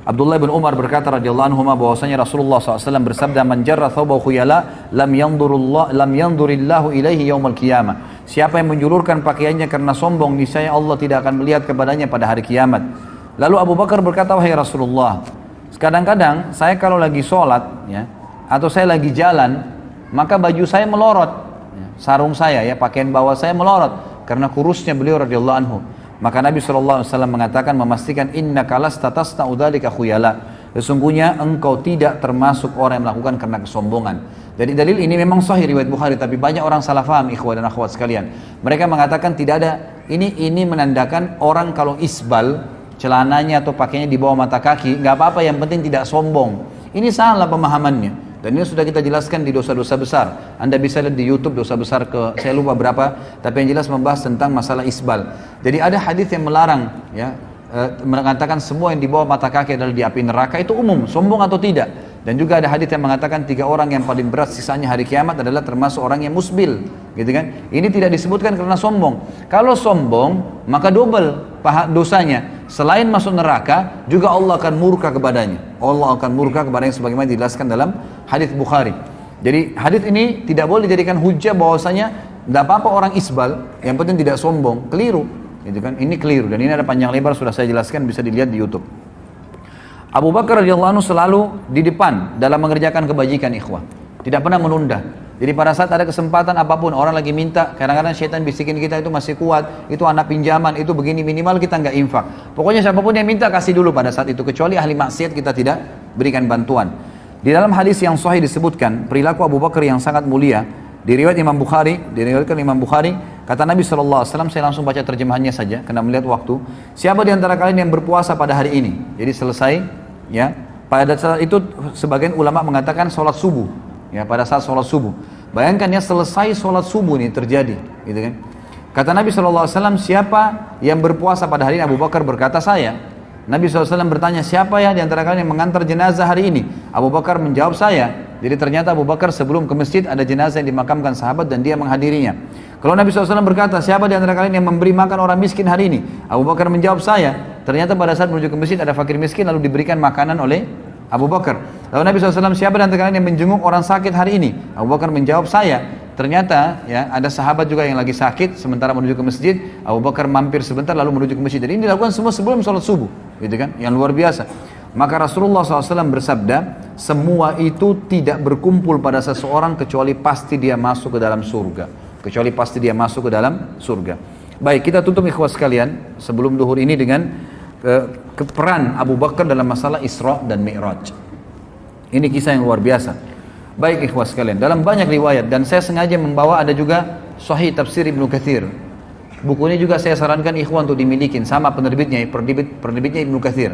Abdullah bin Umar berkata radhiyallahu anhu bahwasanya Rasulullah SAW bersabda, man jarra thawbahu khuyala lam yandurillahu ilaihi yaumal qiyamah. Siapa yang menjulurkan pakaiannya karena sombong, niscaya Allah tidak akan melihat kepadanya pada hari kiamat. Lalu Abu Bakar berkata, wahai Rasulullah, kadang-kadang saya kalau lagi sholat, ya, atau saya lagi jalan, maka baju saya melorot, ya, sarung saya, ya, pakaian bawah saya melorot karena kurusnya beliau radhiyallahu anhu. Maka Nabi SAW mengatakan, memastikan, innaka lasta tasna'u dzalika khuyala. Sesungguhnya engkau tidak termasuk orang yang melakukan karena kesombongan. Jadi dalil ini memang sahih riwayat Bukhari, tapi banyak orang salah faham, ikhwah dan akhwat sekalian. Mereka mengatakan tidak ada, ini menandakan orang kalau isbal, celananya atau pakainya di bawah mata kaki, nggak apa-apa, yang penting tidak sombong. Ini salah pemahamannya. Dan ini sudah kita jelaskan di dosa-dosa besar. Anda bisa lihat di YouTube dosa besar saya lupa berapa, tapi yang jelas membahas tentang masalah isbal. Jadi ada hadis yang melarang, ya, mengatakan semua yang di bawah mata kaki adalah di api neraka, itu umum, sombong atau tidak. Dan juga ada hadis yang mengatakan 3 orang yang paling berat sisanya hari kiamat adalah termasuk orang yang musbil, gitu kan. Ini tidak disebutkan karena sombong. Kalau sombong, maka double dosanya. Selain masuk neraka, juga Allah akan murka kepadanya. Allah akan murka kepadanya sebagaimana dijelaskan dalam hadis Bukhari. Jadi hadis ini tidak boleh dijadikan hujah bahwasanya tidak apa-apa orang isbal, yang penting tidak sombong. Keliru, gitu kan? Ini keliru, dan ini ada panjang lebar sudah saya jelaskan, bisa dilihat di YouTube. Abu Bakar radhiyallahu anhu selalu di depan dalam mengerjakan kebajikan, ikhwah. Tidak pernah menunda. Jadi pada saat ada kesempatan apapun, orang lagi minta, kadang-kadang syaitan bisikin kita itu masih kuat, itu anak pinjaman, itu begini, minimal kita nggak infak. Pokoknya siapapun yang minta kasih dulu pada saat itu, kecuali ahli maksiat kita tidak berikan bantuan. Di dalam hadis yang sahih disebutkan perilaku Abu Bakar yang sangat mulia, Diriwayatkan Imam Bukhari, kata Nabi SAW, saya langsung baca terjemahannya saja karena melihat waktu. Siapa di antara kalian yang berpuasa pada hari ini? Jadi selesai, ya. Pada saat itu sebagian ulama mengatakan sholat subuh, ya, pada saat sholat subuh. Bayangkan ya, selesai sholat subuh ini terjadi, gitu kan? Kata Nabi SAW, siapa yang berpuasa pada hari ini? Abu Bakar berkata, saya. Nabi SAW bertanya, siapa ya di antara kalian yang mengantar jenazah hari ini? Abu Bakar menjawab, saya. Jadi ternyata Abu Bakar sebelum ke masjid ada jenazah yang dimakamkan sahabat dan dia menghadirinya. Kalau Nabi SAW berkata, siapa di antara kalian yang memberi makan orang miskin hari ini? Abu Bakar menjawab, saya. Ternyata pada saat menuju ke masjid ada fakir miskin lalu diberikan makanan oleh Abu Bakar. Lalu Nabi SAW, siapa di antara kalian yang menjenguk orang sakit hari ini? Abu Bakar menjawab, saya. Ternyata ya ada sahabat juga yang lagi sakit sementara menuju ke masjid. Abu Bakar mampir sebentar lalu menuju ke masjid. Jadi ini dilakukan semua sebelum sholat subuh, gitu kan? Yang luar biasa. Maka Rasulullah SAW bersabda, semua itu tidak berkumpul pada seseorang kecuali pasti dia masuk ke dalam surga. Kecuali pasti dia masuk ke dalam surga. Baik, kita tutup ikhwas sekalian sebelum duhur ini dengan peran Abu Bakar dalam masalah Isra dan Mi'raj. Ini kisah yang luar biasa. Baik ikhwas sekalian, dalam banyak riwayat, dan saya sengaja membawa ada juga Sahih Tafsir Ibnu Katsir. Buku ini juga saya sarankan ikhwan untuk dimiliki, sama penerbitnya Ibnu Katsir.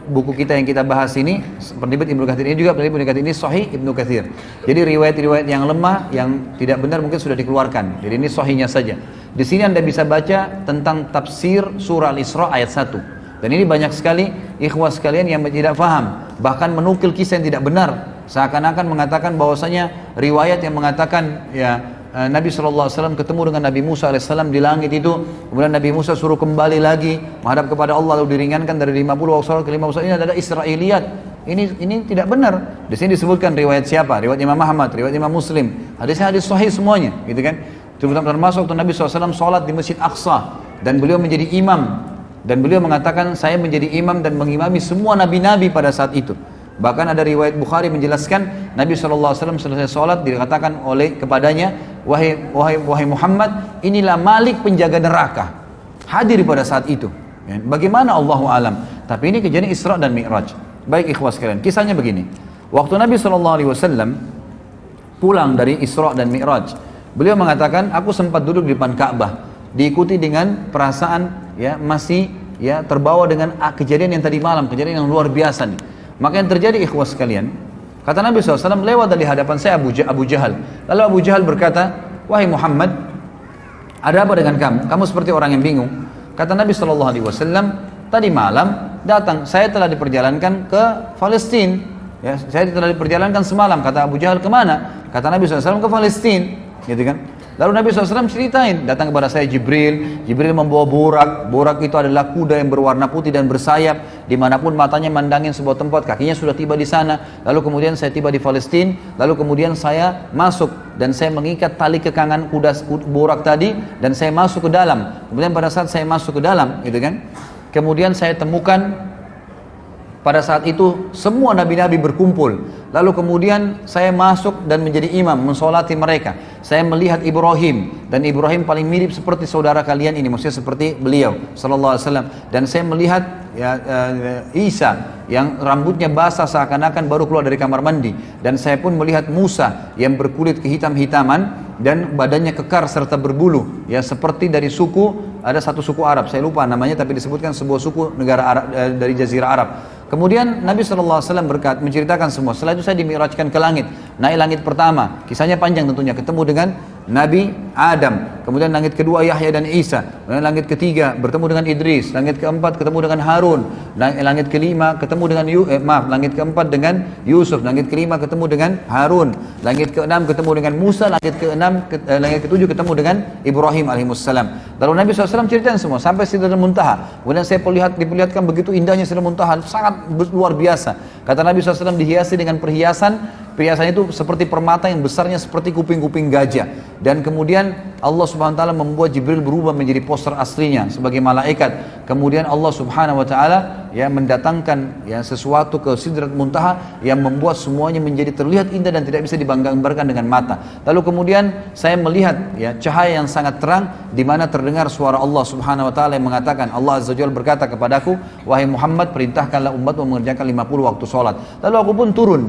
Buku kita yang kita bahas ini, penerbit Ibnu Katsir ini juga, penerbit Ibnu Katsir ini Sahih Ibnu Katsir. Jadi riwayat-riwayat yang lemah, yang tidak benar mungkin sudah dikeluarkan. Jadi ini sahihnya saja. Di sini Anda bisa baca tentang tafsir surah Al-Isra ayat 1. Dan ini banyak sekali ikhwas sekalian yang tidak faham, bahkan menukil kisah yang tidak benar. Seakan-akan mengatakan bahwasanya riwayat yang mengatakan ya Nabi SAW ketemu dengan Nabi Musa AS di langit itu, kemudian Nabi Musa suruh kembali lagi menghadap kepada Allah lalu diringankan dari 50 waktu ke 50 ini adalah Israiliyat. Ini tidak benar. Di sini disebutkan riwayat siapa? Riwayat Imam Ahmad, riwayat Imam Muslim. Hadisnya hadis sahih semuanya, gitu kan? Termasuk waktu Nabi SAW sholat di Masjid Aqsa dan beliau menjadi imam, dan beliau mengatakan saya menjadi imam dan mengimami semua nabi-nabi pada saat itu. Bahkan ada riwayat Bukhari menjelaskan Nabi SAW selesai sholat dikatakan kepadanya, wahai Muhammad, inilah Malik penjaga neraka. Hadir pada saat itu. Bagaimana Allahu alam. Tapi ini kejadian Isra dan Mi'raj. Baik ikhwas sekalian, kisahnya begini. Waktu Nabi SAW pulang dari Isra dan Mi'raj, beliau mengatakan, aku sempat duduk di depan Ka'bah, diikuti dengan perasaan ya masih ya terbawa dengan kejadian yang tadi malam, kejadian yang luar biasa nih. Maka yang terjadi ikhwas sekalian, kata Nabi SAW, lewat dari hadapan saya Abu Jahal. Lalu Abu Jahal berkata, wahai Muhammad, ada apa dengan kamu? Kamu seperti orang yang bingung. Kata Nabi SAW, tadi malam datang, saya telah diperjalankan ke Palestina. Ya, saya telah diperjalankan semalam. Kata Abu Jahal, kemana? Kata Nabi SAW, ke Palestina, gitu kan? Lalu Nabi SAW ceritain, datang kepada saya Jibril membawa borak itu adalah kuda yang berwarna putih dan bersayap, dimanapun matanya mandangin sebuah tempat, kakinya sudah tiba di sana. Lalu kemudian saya tiba di Palestina, lalu kemudian saya masuk dan saya mengikat tali kekangan kuda borak tadi dan saya masuk ke dalam. Kemudian pada saat saya masuk ke dalam, gitu kan, kemudian saya temukan pada saat itu semua nabi-nabi berkumpul. Lalu kemudian saya masuk dan menjadi imam, mensolati mereka. Saya melihat Ibrahim, dan Ibrahim paling mirip seperti saudara kalian ini, maksudnya seperti beliau sallallahu alaihi wasallam. Dan saya melihat Isa yang rambutnya basah seakan-akan baru keluar dari kamar mandi. Dan saya pun melihat Musa yang berkulit kehitam-hitaman dan badannya kekar serta berbulu, ya seperti dari suku, ada satu suku Arab, saya lupa namanya, tapi disebutkan sebuah suku negara Arab, dari Jazirah Arab. Kemudian Nabi SAW menceritakan semua. Setelah itu saya dimi'rajkan ke langit, naik langit pertama, kisahnya panjang tentunya, ketemu dengan Nabi Adam, kemudian langit kedua Yahya dan Isa, kemudian langit ketiga bertemu dengan Idris, langit keempat ketemu dengan Harun, langit kelima ketemu dengan langit keempat dengan Yusuf, langit kelima ketemu dengan Harun, langit keenam ketemu dengan Musa, langit ketujuh ketemu dengan Ibrahim alaihissalam. Lalu Nabi SAW ceritain semua sampai Sidratul Muntaha. Kemudian saya diperlihatkan begitu indahnya Sidratul Muntaha, sangat luar biasa. Kata Nabi SAW dihiasi dengan perhiasan itu seperti permata yang besarnya seperti kuping-kuping gajah. Dan kemudian Allah Subhanahu wa taala membuat Jibril berubah menjadi poster aslinya sebagai malaikat. Kemudian Allah Subhanahu wa taala ya mendatangkan ya sesuatu ke Sidratul Muntaha yang membuat semuanya menjadi terlihat indah dan tidak bisa digambarkan dengan mata. Lalu kemudian saya melihat ya cahaya yang sangat terang di mana terdengar suara Allah Subhanahu wa taala yang mengatakan, Allah Azza wa Jalla berkata kepadaku, wahai Muhammad, perintahkanlah umatmu mengerjakan 50 waktu sholat. Lalu aku pun turun.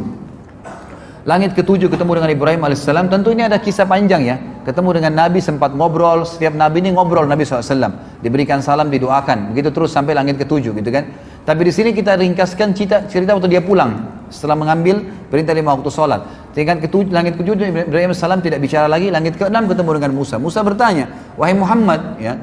Langit ketujuh ketemu dengan Ibrahim alaihissalam. Tentu ini ada kisah panjang ya. Ketemu dengan Nabi, sempat ngobrol. Setiap Nabi ini ngobrol Nabi SAW. Diberikan salam, didoakan. Begitu terus sampai langit ketujuh gitu kan. Tapi di sini kita ringkaskan cerita waktu dia pulang. Setelah mengambil perintah 5 waktu sholat. Langit ketujuh Ibrahim alaihissalam tidak bicara lagi. Langit ke-6 ketemu dengan Musa. Musa bertanya, wahai Muhammad, ya,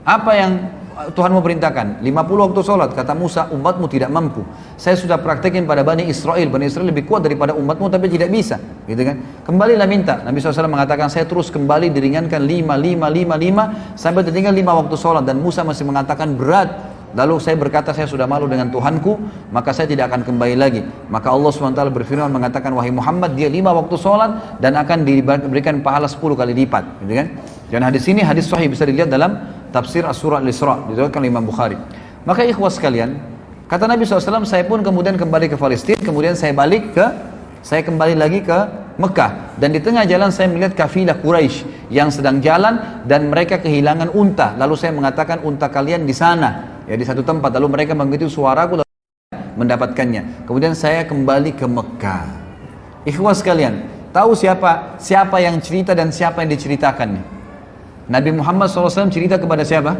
apa yang Tuhan mau perintahkan? 50 waktu sholat. Kata Musa, umatmu tidak mampu. Saya sudah praktekin pada Bani Israel. Bani Israel lebih kuat daripada umatmu tapi tidak bisa. Gitu kan? Kembalilah minta. Nabi SAW mengatakan, saya terus kembali diringankan 5 sampai tertinggal 5 waktu sholat. Dan Musa masih mengatakan berat. Lalu saya berkata, saya sudah malu dengan Tuhanku, maka saya tidak akan kembali lagi. Maka Allah SWT berfirman mengatakan, wahai Muhammad, dia 5 waktu sholat dan akan diberikan pahala 10 kali lipat. Gitu kan? Dan hadis ini hadis sahih, bisa dilihat dalam tafsir As-Surah Al-Isra, diriwayatkan oleh Imam Bukhari. Maka ikhwas sekalian, kata Nabi SAW, saya pun kemudian kembali ke Palestina, kemudian saya kembali lagi ke Mekah. Dan di tengah jalan saya melihat kafilah Quraisy yang sedang jalan dan mereka kehilangan unta. Lalu saya mengatakan, unta kalian di sana, ya di satu tempat. Lalu mereka mengikuti suaraku lalu mendapatkannya. Kemudian saya kembali ke Mekah. Ikhwas sekalian, tahu siapa yang cerita dan siapa yang diceritakan? Nabi Muhammad SAW cerita kepada siapa?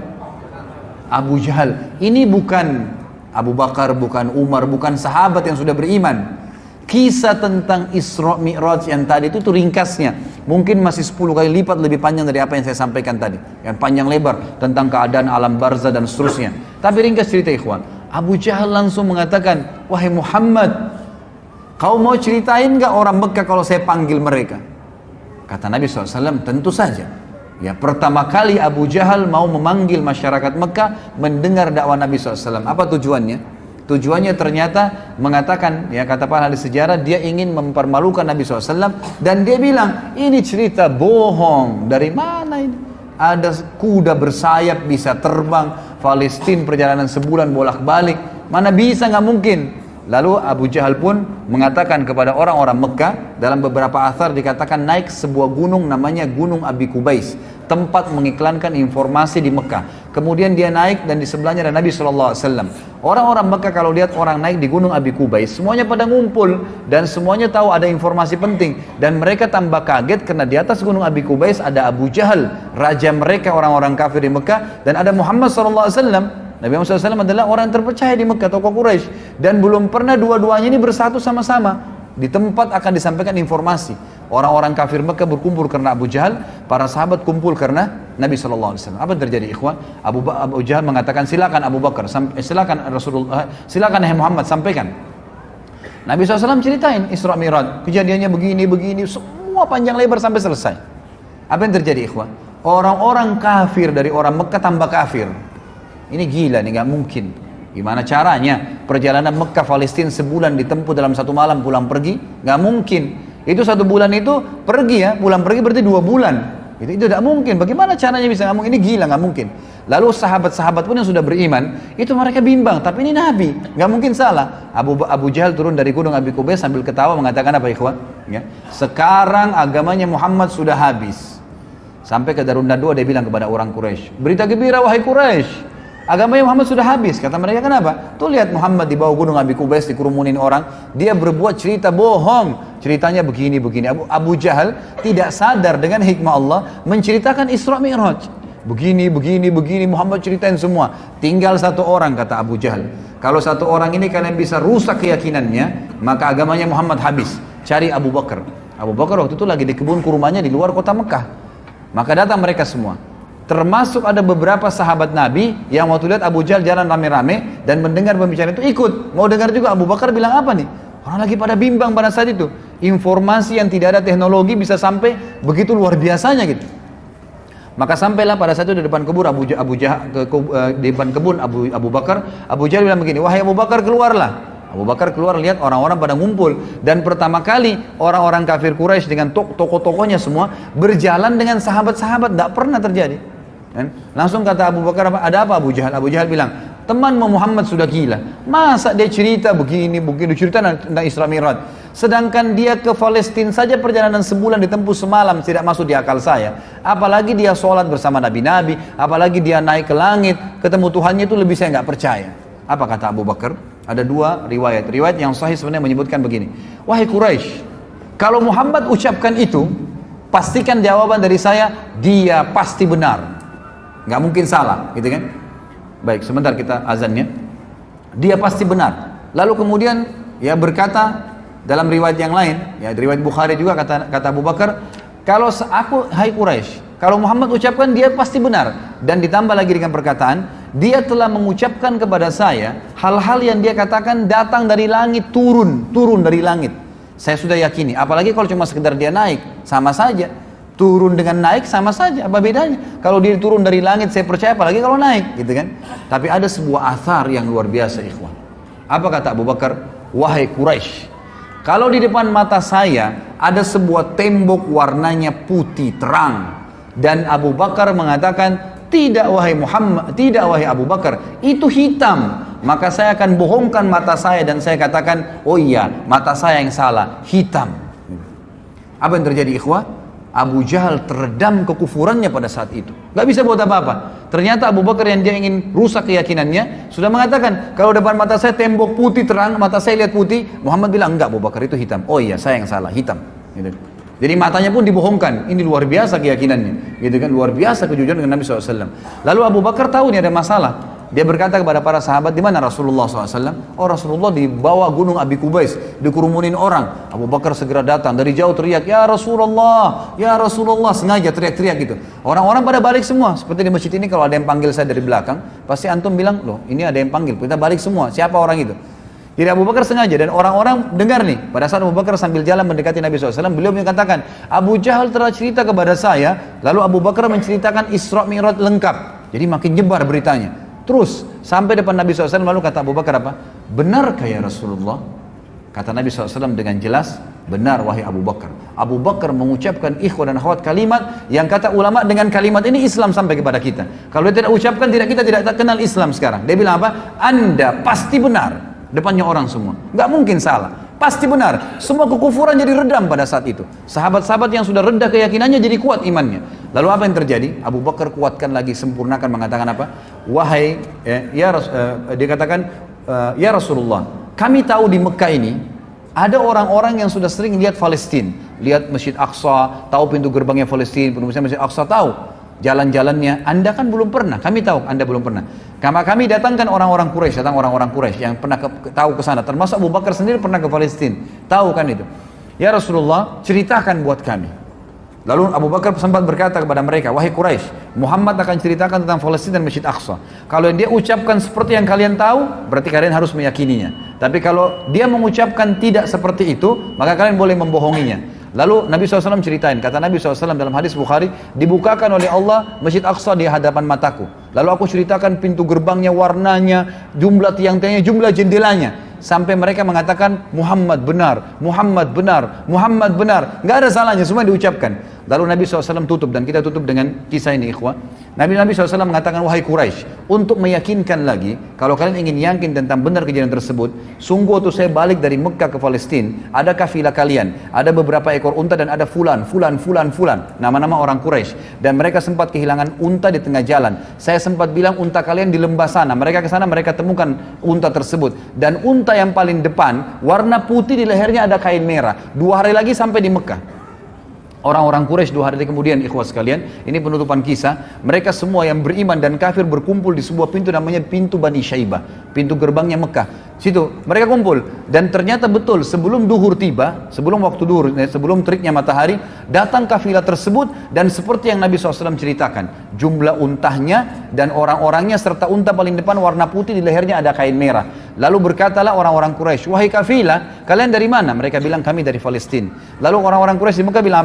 Abu Jahal. Ini bukan Abu Bakar, bukan Umar, bukan sahabat yang sudah beriman. Kisah tentang Isra Mi'raj yang tadi itu ringkasnya. Mungkin masih 10 kali lipat lebih panjang dari apa yang saya sampaikan tadi. Yang panjang lebar tentang keadaan alam barzah dan seterusnya. Tapi ringkas cerita ikhwan. Abu Jahal langsung mengatakan, wahai Muhammad, kau mau ceritain gak orang Mekah kalau saya panggil mereka? Kata Nabi SAW, tentu saja. Ya, pertama kali Abu Jahal mau memanggil masyarakat Mekah mendengar dakwah Nabi SAW. Apa tujuannya? Tujuannya ternyata mengatakan, ya kata para ahli sejarah, dia ingin mempermalukan Nabi SAW. Dan dia bilang, ini cerita bohong. Dari mana ini? Ada kuda bersayap bisa terbang, Palestina perjalanan sebulan bolak-balik. Mana bisa, nggak mungkin. Lalu Abu Jahal pun mengatakan kepada orang-orang Mekah, dalam beberapa athar dikatakan naik sebuah gunung namanya Gunung Abi Kubais, tempat mengiklankan informasi di Mekah. Kemudian dia naik dan di sebelahnya ada Nabi SAW. Orang-orang Mekah kalau lihat orang naik di Gunung Abi Kubais, semuanya pada ngumpul dan semuanya tahu ada informasi penting. Dan mereka tambah kaget karena di atas Gunung Abi Kubais ada Abu Jahal, raja mereka orang-orang kafir di Mekah, dan ada Muhammad SAW. Nabi Muhammad SAW adalah orang yang terpercaya di Mekah, tokoh Quraisy, dan belum pernah dua-duanya ini bersatu sama-sama di tempat akan disampaikan informasi. Orang-orang kafir Mekah berkumpul karena Abu Jahal, para sahabat kumpul karena Nabi SAW. Apa yang terjadi ikhwan? Abu Jahal mengatakan, silakan Abu Bakar, silakan Rasulullah, silakan Muhammad, sampaikan. Nabi SAW ceritain Isra Mi'raj, kejadiannya begini, semua panjang lebar sampai selesai. Apa yang terjadi ikhwan? Orang-orang kafir dari orang Mekah tambah kafir. Ini gila nih, nggak mungkin. Gimana caranya? Perjalanan Mekah Palestina sebulan ditempuh dalam satu malam pulang pergi? Nggak mungkin. Itu satu bulan itu pergi ya, pulang pergi berarti 2 bulan. Itu tidak mungkin. Bagaimana caranya bisa ngomong ini gila? Nggak mungkin. Lalu sahabat-sahabat pun yang sudah beriman, itu mereka bimbang. Tapi ini Nabi, nggak mungkin salah. Abu Jahal turun dari gunung Abi Kubais sambil ketawa mengatakan apa ikhwan? Ya. Sekarang agamanya Muhammad sudah habis. Sampai ke Darun Nadwa dia bilang kepada orang Quraisy, berita gembira wahai Quraisy, agamanya Muhammad sudah habis. Kata mereka, kenapa? Tuh lihat Muhammad di bawah gunung Abi Kubais dikerumunin orang, dia berbuat cerita bohong. Ceritanya begini. Abu Jahal tidak sadar dengan hikmah Allah menceritakan Isra Mi'raj. Begini, Muhammad ceritain semua. Tinggal satu orang, kata Abu Jahal. Kalau satu orang ini kalian bisa rusak keyakinannya, maka agamanya Muhammad habis. Cari Abu Bakar. Abu Bakar waktu itu lagi di kebun kurmanya di luar kota Mekah. Maka datang mereka semua. Termasuk ada beberapa sahabat Nabi yang waktu lihat Abu Jahal jalan rame-rame dan mendengar pembicaraan itu ikut. Mau dengar juga. Abu Bakar bilang apa nih? Orang lagi pada bimbang pada saat itu. Informasi yang tidak ada teknologi bisa sampai begitu luar biasanya gitu. Maka sampailah pada saat itu di depan kebun di depan kebun Abu Bakar. Abu Jahal bilang begini, wahai Abu Bakar, keluarlah. Abu Bakar keluar, lihat orang-orang pada ngumpul, dan pertama kali orang-orang kafir Quraisy dengan tokoh-tokohnya semua berjalan dengan sahabat-sahabat, tidak pernah terjadi. Langsung kata Abu Bakar, ada apa Abu Jahal? Abu Jahal bilang, teman Muhammad sudah gila. Masa dia cerita begini, cerita tentang Isra Mi'raj. Sedangkan dia ke Palestina saja perjalanan sebulan ditempuh semalam, tidak masuk di akal saya. Apalagi dia sholat bersama nabi-nabi, apalagi dia naik ke langit, ketemu Tuhannya, itu lebih saya nggak percaya. Apa kata Abu Bakar? Ada 2 riwayat. Riwayat yang sahih sebenarnya menyebutkan begini. Wahai Quraisy, Kalau Muhammad ucapkan itu, pastikan jawaban dari saya, dia pasti benar. Nggak mungkin salah, gitu kan? Baik, sebentar kita azannya. Dia pasti benar. Lalu kemudian ya berkata dalam riwayat yang lain, ya riwayat Bukhari juga kata Abu Bakar, kalau aku, hai Quraisy, kalau Muhammad ucapkan dia pasti benar. Dan ditambah lagi dengan perkataan, dia telah mengucapkan kepada saya hal-hal yang dia katakan datang dari langit, turun dari langit. Saya sudah yakini, apalagi kalau cuma sekedar dia naik, sama saja. Turun dengan naik sama saja, apa bedanya? Kalau dia turun dari langit saya percaya, apalagi kalau naik, gitu kan? Tapi ada sebuah athar yang luar biasa, ikhwan. Apa kata Abu Bakar? Wahai Quraisy, kalau di depan mata saya ada sebuah tembok warnanya putih terang, dan Abu Bakar mengatakan, tidak wahai Muhammad, tidak wahai Abu Bakar, itu hitam. Maka saya akan bohongkan mata saya dan saya katakan, oh iya, mata saya yang salah, hitam. Apa yang terjadi, ikhwah? Abu Jahal teredam kekufurannya pada saat itu. Gak bisa buat apa-apa. Ternyata Abu Bakar yang dia ingin rusak keyakinannya, sudah mengatakan, kalau depan mata saya tembok putih terang, mata saya lihat putih. Muhammad bilang, enggak Abu Bakar, itu hitam. Oh iya, saya yang salah, hitam. Gitu. Jadi matanya pun dibohongkan. Ini luar biasa keyakinannya, gitu kan? Luar biasa kejujuran dengan Nabi SAW. Lalu Abu Bakar tahu ini ada masalah. Dia berkata kepada para sahabat, di mana Rasulullah SAW? Oh, Rasulullah di bawah gunung Abi Kubais, dikerumunin orang. Abu Bakar segera datang, dari jauh teriak, ya Rasulullah, ya Rasulullah, sengaja teriak-teriak gitu. Orang-orang pada balik semua. Seperti di masjid ini kalau ada yang panggil saya dari belakang, pasti antum bilang, loh ini ada yang panggil, kita balik semua. Siapa orang itu? Jadi Abu Bakar sengaja, dan orang-orang dengar nih. Pada saat Abu Bakar sambil jalan mendekati Nabi SAW, beliau mengatakan, Abu Jahal telah cerita kepada saya. Lalu Abu Bakar menceritakan Isra Mi'raj lengkap. Jadi makin nyebar beritanya. Terus sampai depan Nabi SAW, lalu kata Abu Bakar apa? Benarkah ya Rasulullah? Kata Nabi SAW dengan jelas, benar wahai Abu Bakar. Abu Bakar mengucapkan ikhwan dan akhwat kalimat yang kata ulama dengan kalimat ini Islam sampai kepada kita. Kalau dia tidak ucapkan, kita tidak kenal Islam sekarang. Dia bilang apa? Anda pasti benar. Depannya orang semua. Nggak mungkin salah. Pasti benar. Semua kekufuran jadi redam pada saat itu. Sahabat-sahabat yang sudah rendah keyakinannya jadi kuat imannya. Lalu apa yang terjadi? Abu Bakar kuatkan lagi, sempurnakan, mengatakan apa? Wahai, dia katakan, ya Rasulullah, kami tahu di Mekah ini ada orang-orang yang sudah sering lihat Palestina, lihat Masjid Aqsa, tahu pintu gerbangnya Palestina, pintu Masjid Aqsa, tahu jalan-jalannya. Anda kan belum pernah, kami tahu Anda belum pernah. Kami datangkan orang-orang Quraisy, yang pernah tahu ke sana, termasuk Abu Bakar sendiri pernah ke Palestina, tahu kan itu. Ya Rasulullah, ceritakan buat kami. Lalu Abu Bakar sempat berkata kepada mereka, wahai Quraisy, Muhammad akan ceritakan tentang Palestina dan Masjid Aqsa. Kalau dia ucapkan seperti yang kalian tahu, berarti kalian harus meyakininya. Tapi kalau dia mengucapkan tidak seperti itu, maka kalian boleh membohonginya. Lalu Nabi SAW ceritain, kata Nabi SAW dalam hadis Bukhari, dibukakan oleh Allah Masjid Aqsa di hadapan mataku. Lalu aku ceritakan pintu gerbangnya, warnanya, jumlah tiang-tiangnya, jumlah jendelanya. Sampai mereka mengatakan, Muhammad benar, Muhammad benar, Muhammad benar. Nggak ada salahnya, semua diucapkan. Lalu Nabi SAW tutup, dan kita tutup dengan kisah ini, ikhwah. Nabi SAW mengatakan, wahai Quraisy, untuk meyakinkan lagi, kalau kalian ingin yakin tentang benar kejadian tersebut, sungguh waktu saya balik dari Mekah ke Palestina, ada kafilah kalian, ada beberapa ekor unta dan ada fulan, nama-nama orang Quraisy, dan mereka sempat kehilangan unta di tengah jalan. Saya sempat bilang unta kalian di lembah sana, mereka ke sana, mereka temukan unta tersebut, dan unta yang paling depan warna putih, di lehernya ada kain merah. 2 hari lagi sampai di Mekah. Orang-orang Quraisy 2 hari kemudian, ikhwas sekalian, ini penutupan kisah, mereka semua yang beriman dan kafir berkumpul di sebuah pintu namanya pintu Bani Syaibah, pintu gerbangnya Mekah. Situ mereka kumpul, dan ternyata betul sebelum duhur tiba, sebelum waktu duhur, sebelum teriknya matahari, datang kafilah tersebut, dan seperti yang Nabi SAW ceritakan, jumlah untahnya dan orang-orangnya serta unta paling depan warna putih, di lehernya ada kain merah. Lalu berkatalah orang-orang Quraisy, wahai kafilah, kalian dari mana? Mereka bilang kami dari Palestina. Lalu orang-orang Quraisy di Mekah bilang,